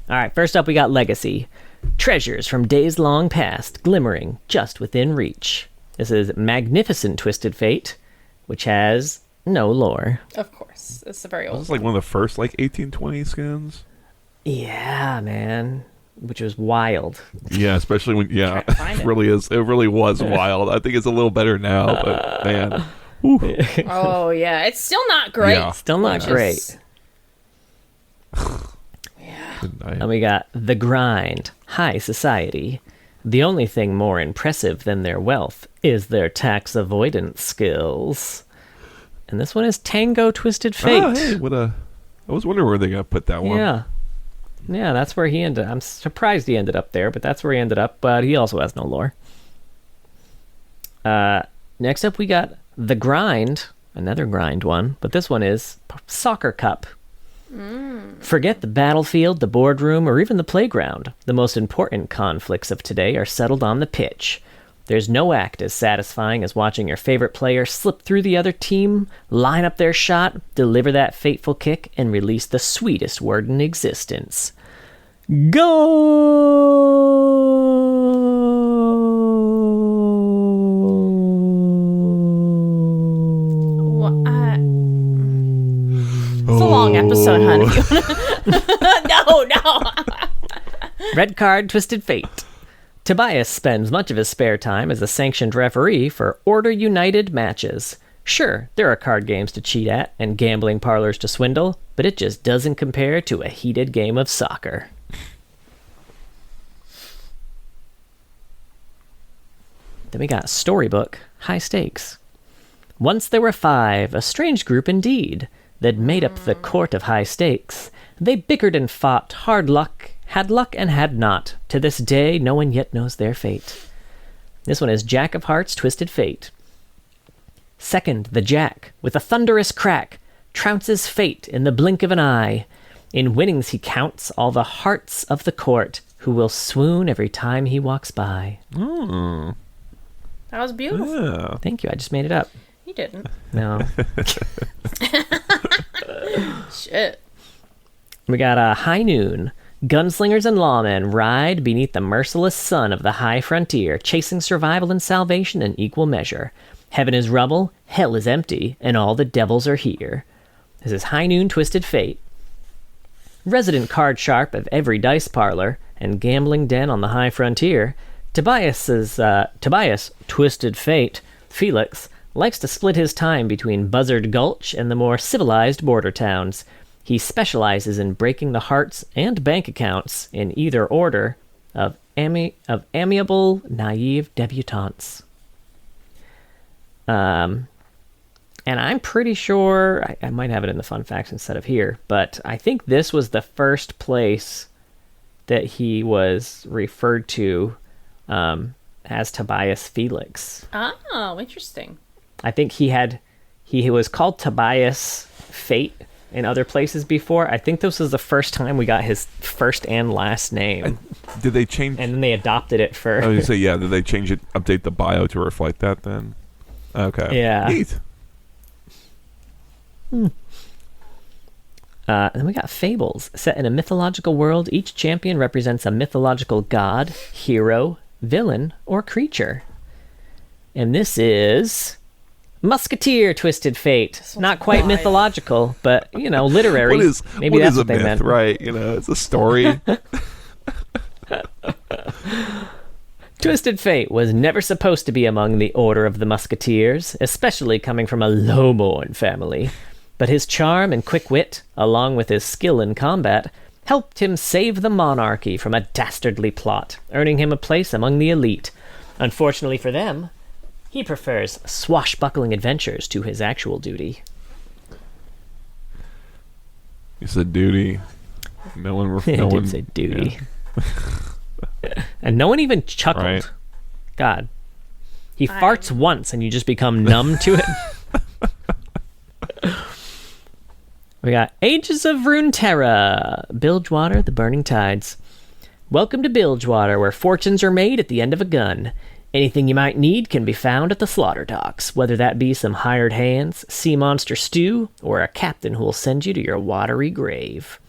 All right, first up we got Legacy. Treasures from days long past, glimmering just within reach. This is Magnificent Twisted Fate, which has no lore. Of course. It's a very old This is like one of the first 1820 skins. Yeah, man. Which was wild. Yeah, especially when Trying to find it. it really was wild. I think it's a little better now, but man. Whew. Oh, yeah. It's still not great. Yeah. Still not Which great. is- And we got The Grind, High Society. The only thing more impressive than their wealth is their tax avoidance skills. And this one is Tango Twisted Fate. Oh, hey, I was wondering where they're going to put that one. Yeah. Yeah, that's where he ended. I'm surprised he ended up there, but that's where he ended up. But he also has no lore. Next up, we got The Grind, another grind one, but this one is Soccer Cup. Forget the battlefield, the boardroom, or even the playground. The most important conflicts of today are settled on the pitch. There's no act as satisfying as watching your favorite player slip through the other team, line up their shot, deliver that fateful kick, and release the sweetest word in existence. It's a long episode, hon. If you wanna... No. Red card, Twisted Fate. Tobias spends much of his spare time as a sanctioned referee for Order United matches. Sure, there are card games to cheat at and gambling parlors to swindle, but it just doesn't compare to a heated game of soccer. Then we got Storybook, High Stakes. Once there were 5, a strange group indeed, that made up the court of high stakes. They bickered and fought, hard luck, had luck and had not. To this day, no one yet knows their fate. This one is Jack of Hearts, Twisted Fate. Second, the Jack, with a thunderous crack, trounces fate in the blink of an eye. In winnings he counts all the hearts of the court, who will swoon every time he walks by. Mm. That was beautiful. Yeah. Thank you, I just made it up. You didn't. No. Shit. We got High Noon. Gunslingers and lawmen ride beneath the merciless sun of the high frontier, chasing survival and salvation in equal measure. Heaven is rubble, hell is empty, and all the devils are here. This is High Noon Twisted Fate. Resident card sharp of every dice parlor and gambling den on the high frontier, Tobias Twisted Fate, Felix, likes to split his time between Buzzard Gulch and the more civilized border towns. He specializes in breaking the hearts and bank accounts, in either order, of amiable, naive debutantes. And I'm pretty sure, I might have it in the fun facts instead of here, but I think this was the first place that he was referred to as Tobias Felix. Oh, interesting. I think he was called Tobias Fate in other places before. I think this was the first time we got his first and last name. Did they change? And then they adopted it for... I was going to say, yeah, did they change it, update the bio to reflect that then? Okay. Yeah. Neat. Then we got Fables. Set in a mythological world, each champion represents a mythological god, hero, villain, or creature. And this is... Musketeer Twisted Fate. Not quite mythological, but, literary. Maybe that's what they meant. Right, it's a story. Twisted Fate was never supposed to be among the Order of the Musketeers, especially coming from a lowborn family. But his charm and quick wit, along with his skill in combat, helped him save the monarchy from a dastardly plot, earning him a place among the elite. Unfortunately for them, he prefers swashbuckling adventures to his actual duty. You said duty. No one did say duty. Yeah. And no one even chuckled. Right. God. He farts once and you just become numb to it. We got Ages of Runeterra. Bilgewater, the Burning Tides. Welcome to Bilgewater, where fortunes are made at the end of a gun. Anything you might need can be found at the slaughter docks, whether that be some hired hands, sea monster stew, or a captain who will send you to your watery grave.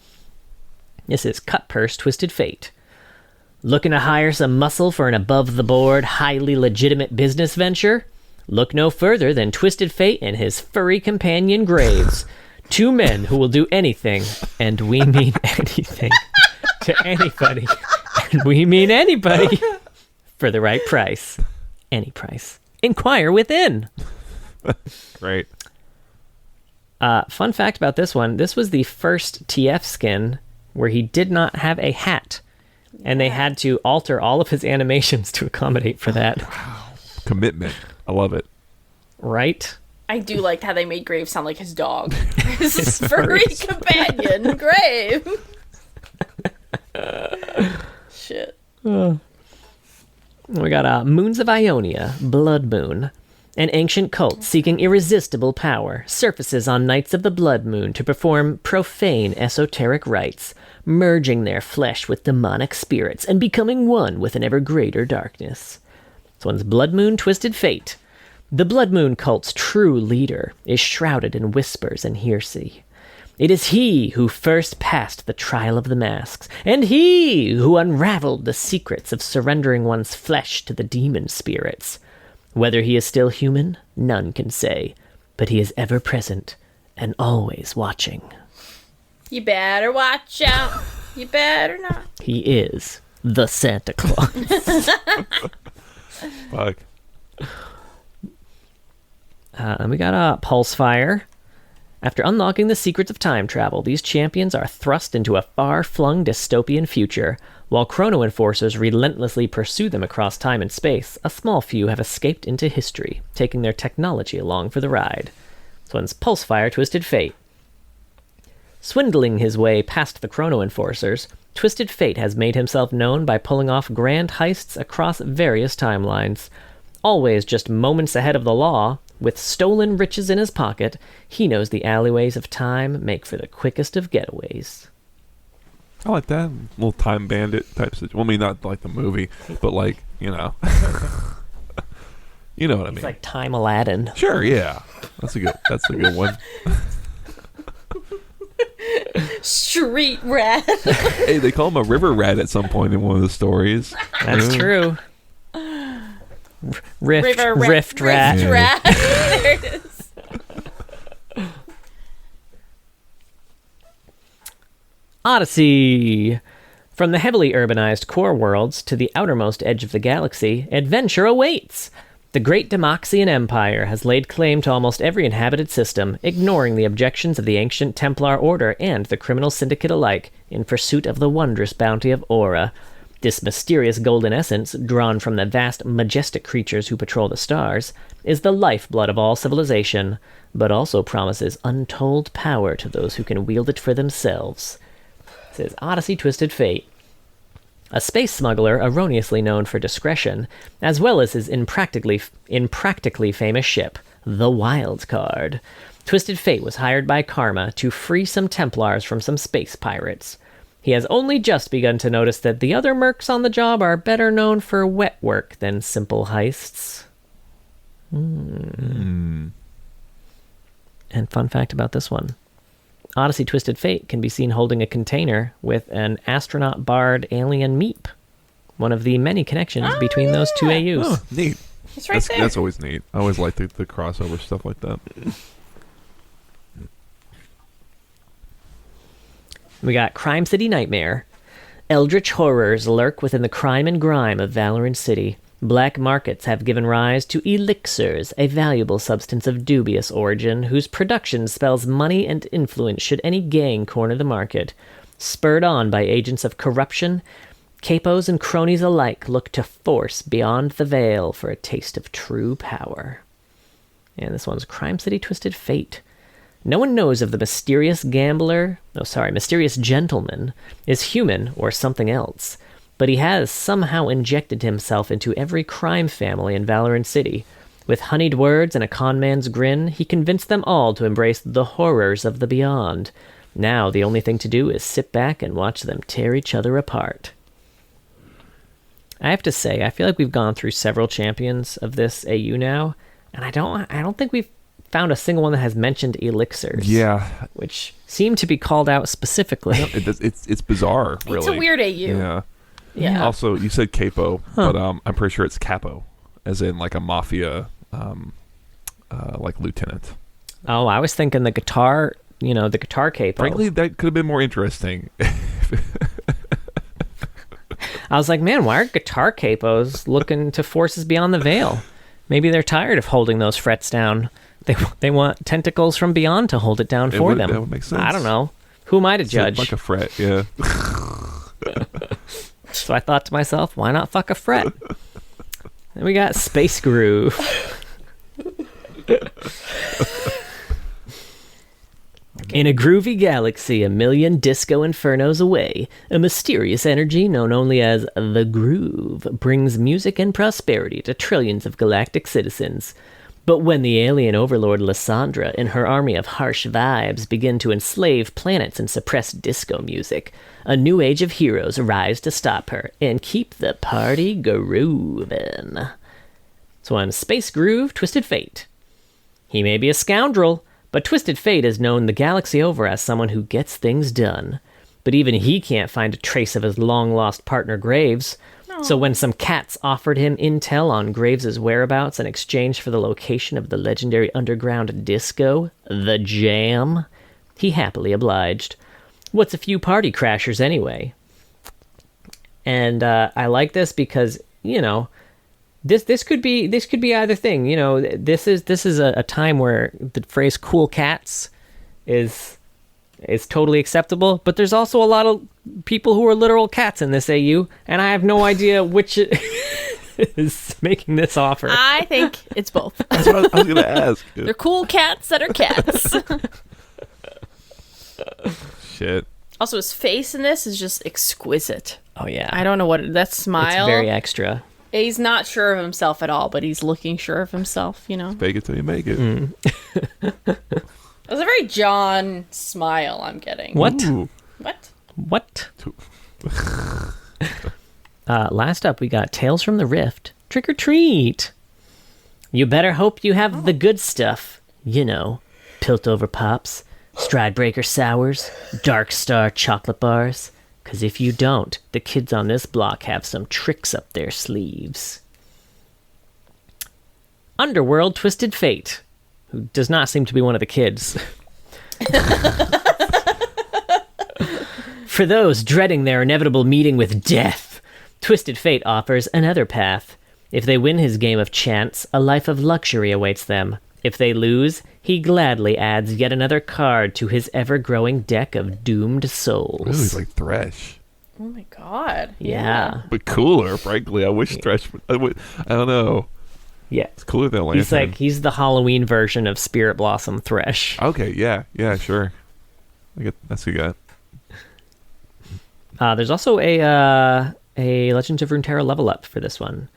This is Cut Purse Twisted Fate. Looking to hire some muscle for an above-the-board, highly legitimate business venture? Look no further than Twisted Fate and his furry companion Graves. Two men who will do anything, and we mean anything, to anybody, and we mean anybody, for the right price. Any price. Inquire within. Right. Fun fact about this one, this was the first TF skin where he did not have a hat. And they had to alter all of his animations to accommodate for that. Wow. Commitment. I love it. Right? I do like how they made Grave sound like his dog. His furry companion, Grave. Shit. We got Moons of Ionia, Blood Moon. An ancient cult seeking irresistible power surfaces on nights of the Blood Moon to perform profane esoteric rites, merging their flesh with demonic spirits and becoming one with an ever greater darkness. This one's Blood Moon Twisted Fate. The Blood Moon cult's true leader is shrouded in whispers and hearsay. It is he who first passed the trial of the masks, and he who unraveled the secrets of surrendering one's flesh to the demon spirits. Whether he is still human, none can say, but he is ever present and always watching. You better watch out. You better not. He is the Santa Claus. Fuck. And we got Pulsefire. After unlocking the secrets of time travel, these champions are thrust into a far-flung dystopian future. While Chrono Enforcers relentlessly pursue them across time and space, a small few have escaped into history, taking their technology along for the ride. This one's Pulsefire Twisted Fate. Swindling his way past the Chrono Enforcers, Twisted Fate has made himself known by pulling off grand heists across various timelines. Always just moments ahead of the law, With stolen riches in his pocket, he knows the alleyways of time make for the quickest of getaways. I like that little time bandit type situation. Well, I mean, not like the movie, but like, you know, you know what I mean. It's like Time Aladdin. Sure, yeah, that's a good one. Street rat. Hey, they call him a river rat at some point in one of the stories. That's true. Rift rat. Rift rat. There it is. Odyssey. From the heavily urbanized core worlds to the outermost edge of the galaxy, adventure awaits. The great Demoxian Empire has laid claim to almost every inhabited system, ignoring the objections of the ancient Templar Order and the criminal syndicate alike, in pursuit of the wondrous bounty of Aura. This mysterious golden essence, drawn from the vast, majestic creatures who patrol the stars, is the lifeblood of all civilization, but also promises untold power to those who can wield it for themselves. It says Odyssey Twisted Fate. A space smuggler erroneously known for discretion, as well as his impractically famous ship, the Wild Card. Twisted Fate was hired by Karma to free some Templars from some space pirates. He has only just begun to notice that the other mercs on the job are better known for wet work than simple heists. And fun fact about this one. Odyssey Twisted Fate can be seen holding a container with an astronaut bard alien meep. One of the many connections between those two AUs. Oh, neat. It's right there. That's always neat. I always like the crossover stuff like that. We got Crime City Nightmare. Eldritch horrors lurk within the crime and grime of Valorant City. Black markets have given rise to elixirs, a valuable substance of dubious origin, whose production spells money and influence should any gang corner the market. Spurred on by agents of corruption, capos and cronies alike look to force beyond the veil for a taste of true power. And this one's Crime City Twisted Fate. No one knows if the mysterious gentleman is human or something else, but he has somehow injected himself into every crime family in Valorant City. With honeyed words and a conman's grin, he convinced them all to embrace the horrors of the beyond. Now the only thing to do is sit back and watch them tear each other apart. I have to say, I feel like we've gone through several champions of this AU now, and I don't think we've found a single one that has mentioned elixirs. Yeah, which seem to be called out specifically. It's bizarre. Really, it's a weird AU. Yeah. Yeah. Also, you said capo, but I'm pretty sure it's capo, as in like a mafia, like lieutenant. Oh, I was thinking the guitar capo. Frankly, that could have been more interesting. I was like, man, why are guitar capos looking to forces beyond the veil? Maybe they're tired of holding those frets down. They want tentacles from beyond to hold it down for them. That would make sense. I don't know. Who am I to judge? Like a fret, yeah. So I thought to myself, why not fuck a fret? Then we got Space Groove. In a groovy galaxy a million disco infernos away, a mysterious energy known only as the Groove brings music and prosperity to trillions of galactic citizens. But when the alien overlord Lysandra and her army of harsh vibes begin to enslave planets and suppress disco music, a new age of heroes rise to stop her and keep the party groovin'. So I'm Space Groove, Twisted Fate. He may be a scoundrel, but Twisted Fate is known the galaxy over as someone who gets things done. But even he can't find a trace of his long-lost partner Graves. So when some cats offered him intel on Graves' whereabouts in exchange for the location of the legendary underground disco, The Jam, he happily obliged. What's a few party crashers anyway? And I like this because, you know, this could be either thing. You know, this is a time where the phrase "cool cats" is totally acceptable, but there's also a lot of people who are literal cats in this AU, and I have no idea which is making this offer. I think it's both. That's what I was going to ask. They're cool cats that are cats. Shit. Also, his face in this is just exquisite. Oh yeah, I don't know what that smile. It's very extra. He's not sure of himself at all, but he's looking sure of himself, you know? Fake it till you make it. It was a very John smile I'm getting. What? Ooh. What? Last up, we got Tales from the Rift. Trick or treat. You better hope you have the good stuff. You know, Piltover Pops, Stridebreaker Sours, Dark Star Chocolate Bars. 'Cause if you don't, the kids on this block have some tricks up their sleeves. Underworld Twisted Fate, who does not seem to be one of the kids. For those dreading their inevitable meeting with death, Twisted Fate offers another path. If they win his game of chance, a life of luxury awaits them. If they lose, he gladly adds yet another card to his ever-growing deck of doomed souls. Ooh, he's like Thresh. Oh my god. Yeah. But cooler, frankly. I wish Thresh I don't know. Yeah. It's cooler than Lantern. He's the Halloween version of Spirit Blossom Thresh. Okay, yeah, sure. That's who you got. There's also a Legends of Runeterra level up for this one.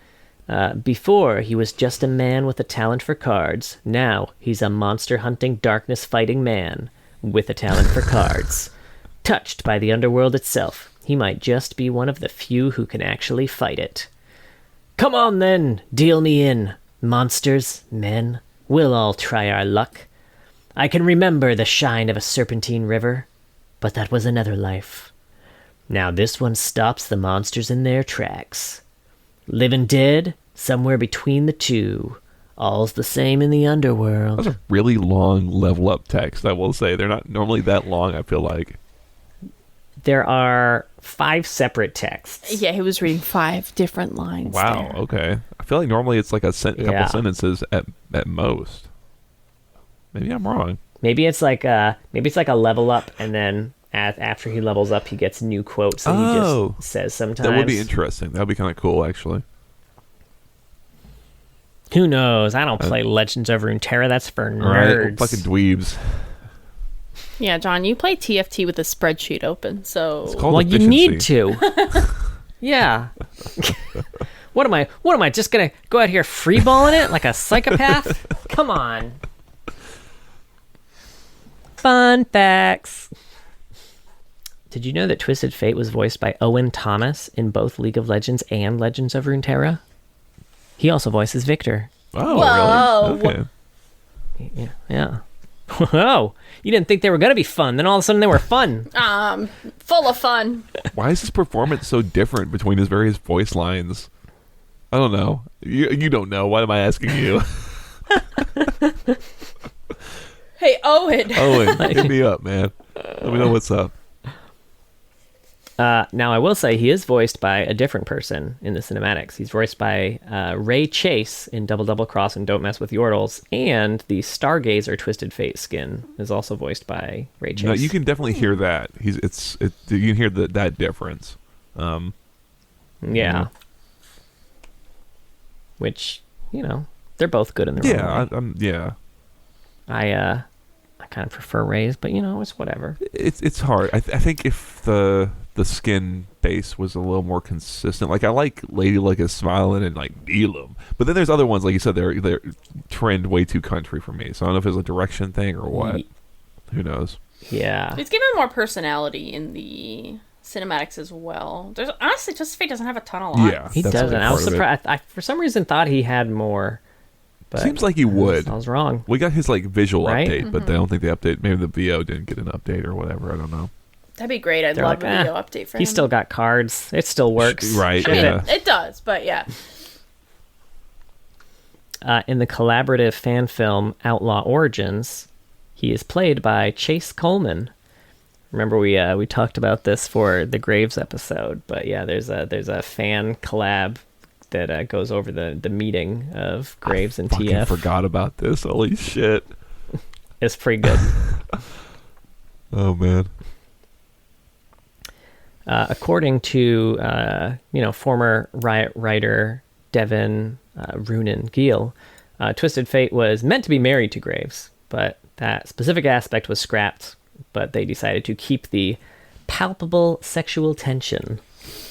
Before, he was just a man with a talent for cards. Now, he's a monster-hunting, darkness-fighting man with a talent for cards. Touched by the underworld itself, he might just be one of the few who can actually fight it. Come on, then, deal me in. Monsters, men, we'll all try our luck. I can remember the shine of a serpentine river, but that was another life. Now this one stops the monsters in their tracks. Living dead, somewhere between the two. All's the same in the underworld. That's a really long level up text, I will say. They're not normally that long, I feel like. There are 5 separate texts. Yeah, he was reading 5 different lines. Wow, there. okay. I feel like normally it's like a couple sentences at most. Maybe I'm wrong. Maybe it's like a level up, and then after he levels up, he gets new quotes that he just says sometimes. That would be interesting. That would be kind of cool, actually. Who knows? I don't play Legends of Runeterra. That's for nerds. Right? Fucking dweebs. Yeah, John, you play TFT with a spreadsheet open, so... It's called Well, efficiency. you need to. Yeah. What am I just gonna go out here freeballing it like a psychopath? Come on. Fun facts. Did you know that Twisted Fate was voiced by Owen Thomas in both League of Legends and Legends of Runeterra? He also voices Victor. Oh, Whoa. really? Okay. Yeah. Whoa. You didn't think they were going to be fun. Then all of a sudden they were fun. Full of fun. Why is his performance so different between his various voice lines? I don't know. You don't know. Why am I asking you? Hey, Owen. Owen, hit me up, man. Let me know what's up. Now, I will say he is voiced by a different person in the cinematics. He's voiced by Ray Chase in Double Double Cross and Don't Mess with Yordles, and the Stargazer Twisted Fate skin is also voiced by Ray Chase. No, you can definitely hear that. You can hear that difference. Yeah. Which, they're both good in their own way. Yeah. I kind of prefer Ray's, but it's whatever. It's hard. I think if the skin base was a little more consistent, like I like Lady Luck is smiling and like Neelam, but then there's other ones like you said they're trend way too country for me. So I don't know if it's a direction thing or what. Who knows? Yeah, He's given more personality in the cinematics as well. There's honestly, Twisted Fate doesn't have a ton of lines. he doesn't. I was surprised. I for some reason thought he had more. But seems like he would. I was wrong. We got his like visual Right? update, but I don't think the update. Maybe the VO didn't get an update or whatever. I don't know. That'd be great. I'd They're love like, a video update for him. He's still got cards. It still works. Right? I mean, Yeah. it does, but yeah. In the collaborative fan film Outlaw Origins, he is played by Chase Coleman. Remember we talked about this for the Graves episode, but yeah, there's a fan collab that goes over the meeting of Graves and Fucking TF. forgot about this. Holy shit! It's pretty good. Oh man. According to former Riot writer Devin Runin Giel, Twisted Fate was meant to be married to Graves, but that specific aspect was scrapped. But they decided to keep the palpable sexual tension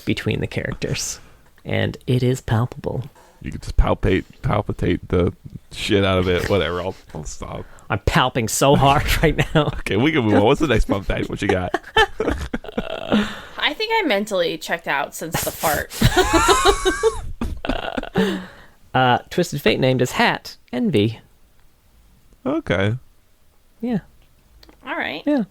between the characters. and it is palpable. You can just palpitate the shit out of it. Whatever. I'll stop. I'm palping so hard right now. Okay, we can move on. What's the next fun fact? What you got? I think I mentally checked out since the fart. Twisted Fate named his hat Envy. Okay. Yeah. All right. Yeah.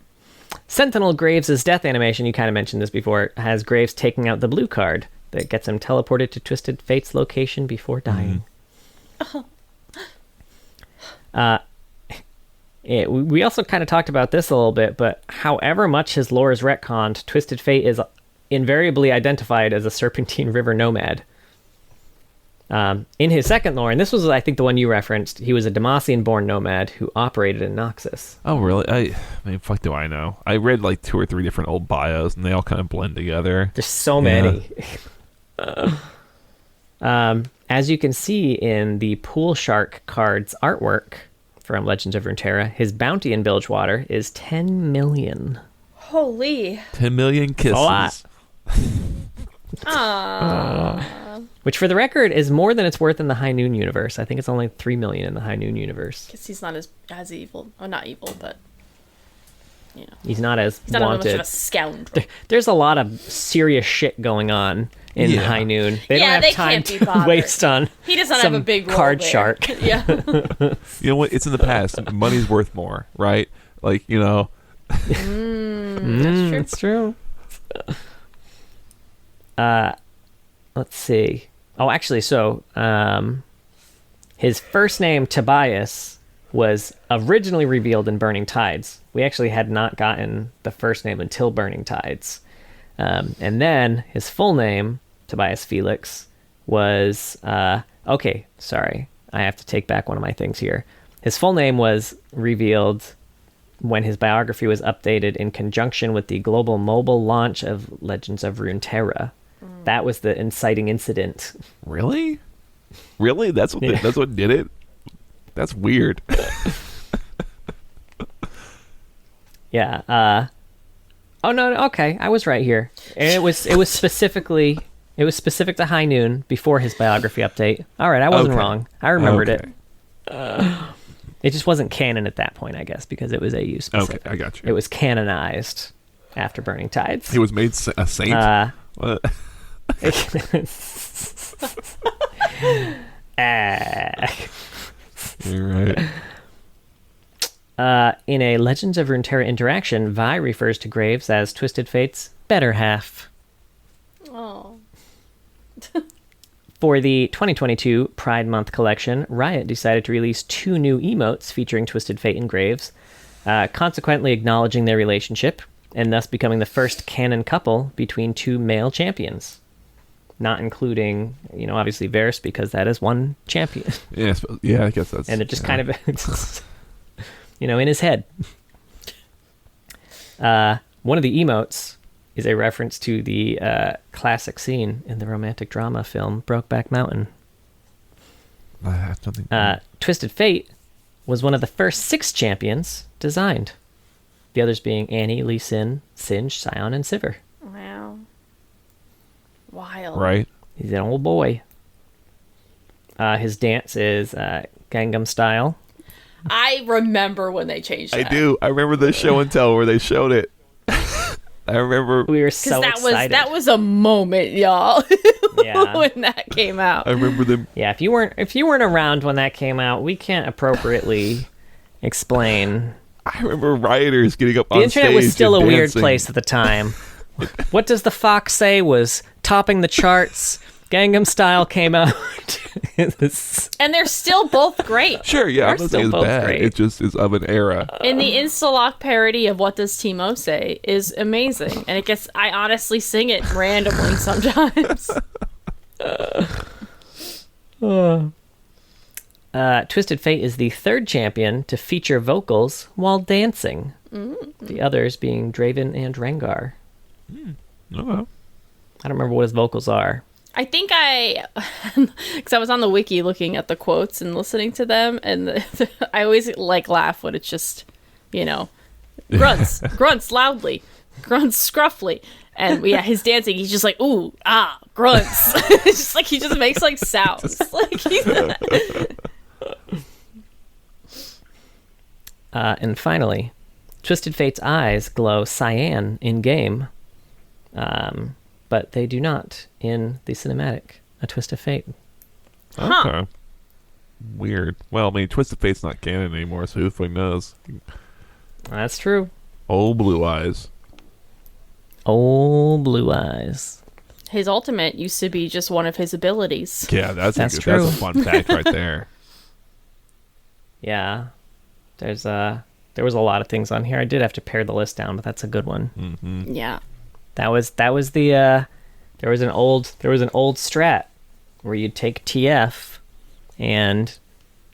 Sentinel Graves' death animation, you kind of mentioned this before, has Graves taking out the blue card that gets him teleported to Twisted Fate's location before dying. We also kind of talked about this a little bit, but however much his lore is retconned, Twisted Fate is invariably identified as a Serpentine River nomad. In his second lore, and this was, I think, the one you referenced, he was a Demacian-born nomad who operated in Noxus. Oh, really? I mean, fuck do I know? I read like 2 or 3 different old bios, and they all kind of blend together. There's so many. As you can see in the Pool Shark card's artwork from Legends of Runeterra, his bounty in Bilgewater is 10 million. Holy. 10 million kisses. A lot. Which, for the record, is more than it's worth in the High Noon universe. I think it's only 3 million in the High Noon universe. Because he's not as evil. Oh, not evil, but, you know. He's not as He's not wanted. much of a scoundrel. There's a lot of serious shit going on in High Noon. They don't have time can't be bothered. to waste on He doesn't some have a big role card there. shark. Yeah. You know what? It's in the past. Money's worth more, right? Like, you know. That's true. It's true. Let's see. Oh, actually, so his first name, Tobias, was originally revealed in Burning Tides. We actually had not gotten the first name until Burning Tides. And then his full name, Tobias Felix, was... okay, sorry. I have to take back one of my things here. His full name was revealed when his biography was updated in conjunction with the global mobile launch of Legends of Runeterra. That was the inciting incident. Really? Really? That's what did it? That's weird. Yeah. Oh no. Okay, I was right here. It was specific to High Noon before his biography update. All right, I wasn't wrong. I remembered it. It just wasn't canon at that point, I guess, because it was AU specific. Okay, I got you. It was canonized after Burning Tides. He was made a saint. What? You're right. In a Legends of Runeterra interaction, Vi refers to Graves as Twisted Fate's better half. Oh. For the 2022 Pride Month collection, Riot decided to release 2 new emotes featuring Twisted Fate and Graves, consequently acknowledging their relationship, and thus becoming the first canon couple between 2 male champions. Not including, obviously Varus, because that is one champion. Yeah, I guess that's... And it just kind of, in his head. One of the emotes is a reference to the classic scene in the romantic drama film Brokeback Mountain. I have something. Twisted Fate was one of the first 6 champions designed. The others being Annie, Lee Sin, Singe, Scion, and Sivir. Wow. Wild. Right. He's an old boy. His dance is Gangnam Style. I remember when they changed that. I do. I remember the show and tell where they showed it. I remember. We were so excited. That was a moment, y'all. Yeah. When that came out. I remember them. Yeah, if you weren't around when that came out, we can't appropriately explain. I remember rioters getting up on stage. The internet was still a and weird dancing. place at the time. What does the Fox say was topping the charts? Gangnam Style came out. And they're still both great. Sure, yeah, I'm not saying it's both bad. great. It just is of an era. And the Instalock parody of What Does Timo Say is amazing. And I honestly sing it randomly sometimes. Twisted Fate is the 3rd champion to feature vocals while dancing. The others being Draven and Rengar. Okay. I don't remember what his vocals are. I think because I was on the wiki looking at the quotes and listening to them, and I always laugh when it's just, grunts loudly, grunts scruffly, And yeah, his dancing, he's just like, ooh, ah, grunts. It's just like he just makes like sounds. Like and finally, Twisted Fate's eyes glow cyan in game, but they do not in the cinematic A Twist of Fate. Okay. Weird. Well, I mean, Twisted Fate's not canon anymore, so who fucking knows? That's true. Oh, Blue Eyes. Oh, Blue Eyes. his ultimate used to be just one of his abilities. Yeah, that's true. That's a fun fact right there. Yeah. There was a lot of things on here. I did have to pare the list down, but that's a good one. Mm-hmm. Yeah. There was an old strat where you'd take TF and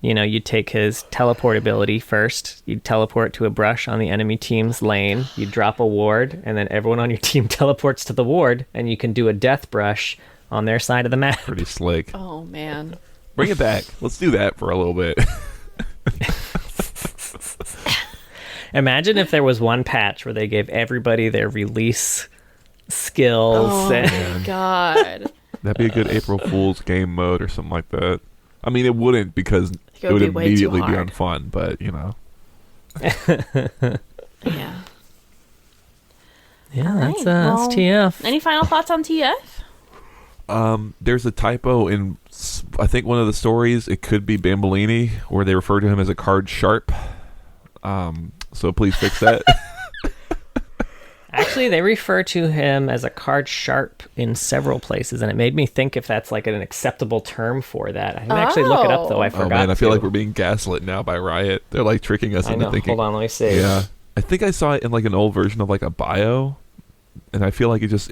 you'd take his teleport ability first. You'd teleport to a brush on the enemy team's lane. You'd drop a ward, and then everyone on your team teleports to the ward, and you can do a death brush on their side of the map. Pretty slick. Oh man. Bring it back. Let's do that for a little bit. Imagine if there was one patch where they gave everybody their release skills. Oh my god. That'd be a good April Fool's game mode or something like that. I mean, it wouldn't because it would immediately be unfun, but Yeah. Yeah, Alright, that's TF. Any final thoughts on TF? There's a typo in, I think, one of the stories. It could be Bambolini, where they refer to him as a card sharp. So please fix that. Actually, they refer to him as a card sharp in several places, and it made me think if that's like an acceptable term for that. I didn't actually look it up, though. I forgot. Oh man, I feel like we're being gaslit now by Riot. They're like tricking us into thinking. Hold on, let me see. Yeah, I think I saw it in like an old version of like a bio, and I feel like it just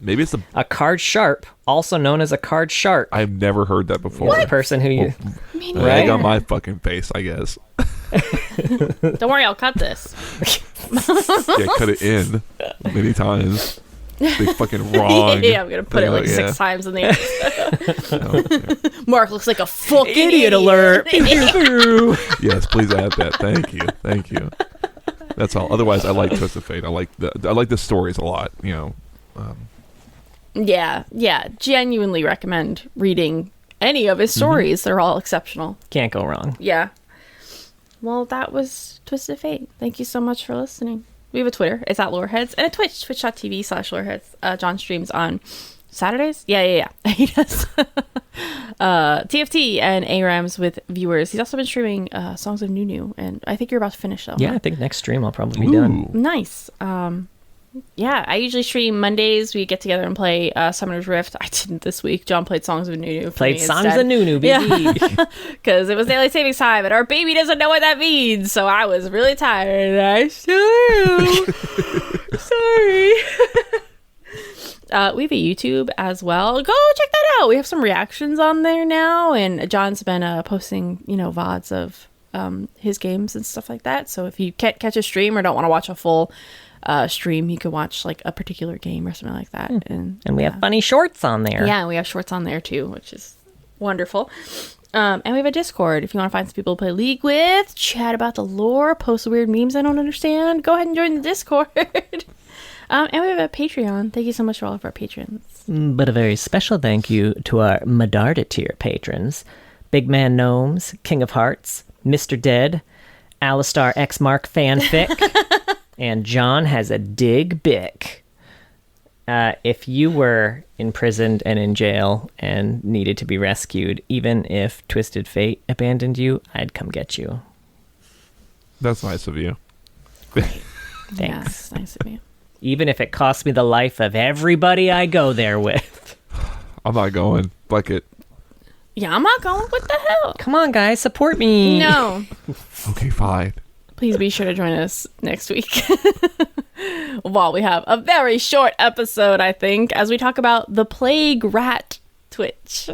maybe it's a card sharp, also known as a card shark. I've never heard that before. The person who you egg on my fucking face, I guess. Don't worry, I'll cut this. Yeah, cut it in many times. Big fucking wrong. Yeah, I'm gonna put it like 6 times in the episode. Mark looks like a fucking idiot alert. Yes, please add that. Thank you. That's all. Otherwise, I like Twist of Fate. I like the stories a lot. Yeah. Genuinely recommend reading any of his stories. They're all exceptional. Can't go wrong. Yeah. Well, that was Twisted Fate. Thank you so much for listening. We have a Twitter. It's at Loreheads. And a Twitch, twitch.tv/Loreheads. John streams on Saturdays. Yeah. He does. TFT and ARAMs with viewers. He's also been streaming Songs of Nunu. And I think you're about to finish though. Yeah, I think next stream I'll probably be done. Nice. Yeah, I usually stream Mondays. We get together and play Summoner's Rift. I didn't this week. John played Songs of Nunu. Played Songs of Nunu, baby. Because it was daylight savings time, and our baby doesn't know what that means. So I was really tired, and I still am. Sorry. We have a YouTube as well. Go check that out. We have some reactions on there now, and John's been posting, VODs of his games and stuff like that. So if you can't catch a stream or don't want to watch a full stream, you could watch like a particular game or something like that. And we have funny shorts on there. Yeah, we have shorts on there too, which is wonderful. And we have a Discord if you want to find some people to play League with, chat about the lore, post weird memes I don't understand. Go ahead and join the Discord. And we have a Patreon. Thank you so much for all of our patrons. But a very special thank you to our Medarda tier patrons: Big Man Gnomes, King of Hearts, Mr. Dead, Alistar X Mark Fanfic, and John has a dig bick. If you were imprisoned and in jail and needed to be rescued, even if Twisted Fate abandoned you, I'd come get you. That's nice of you. Thanks. Yes, nice of you. Even if it costs me the life of everybody I go there with. I'm not going. Fuck it. Yeah, I'm not going. What the hell? Come on, guys, support me. No. Okay, fine. Please be sure to join us next week. While we have a very short episode, I think, as we talk about the Plague Rat Twitch.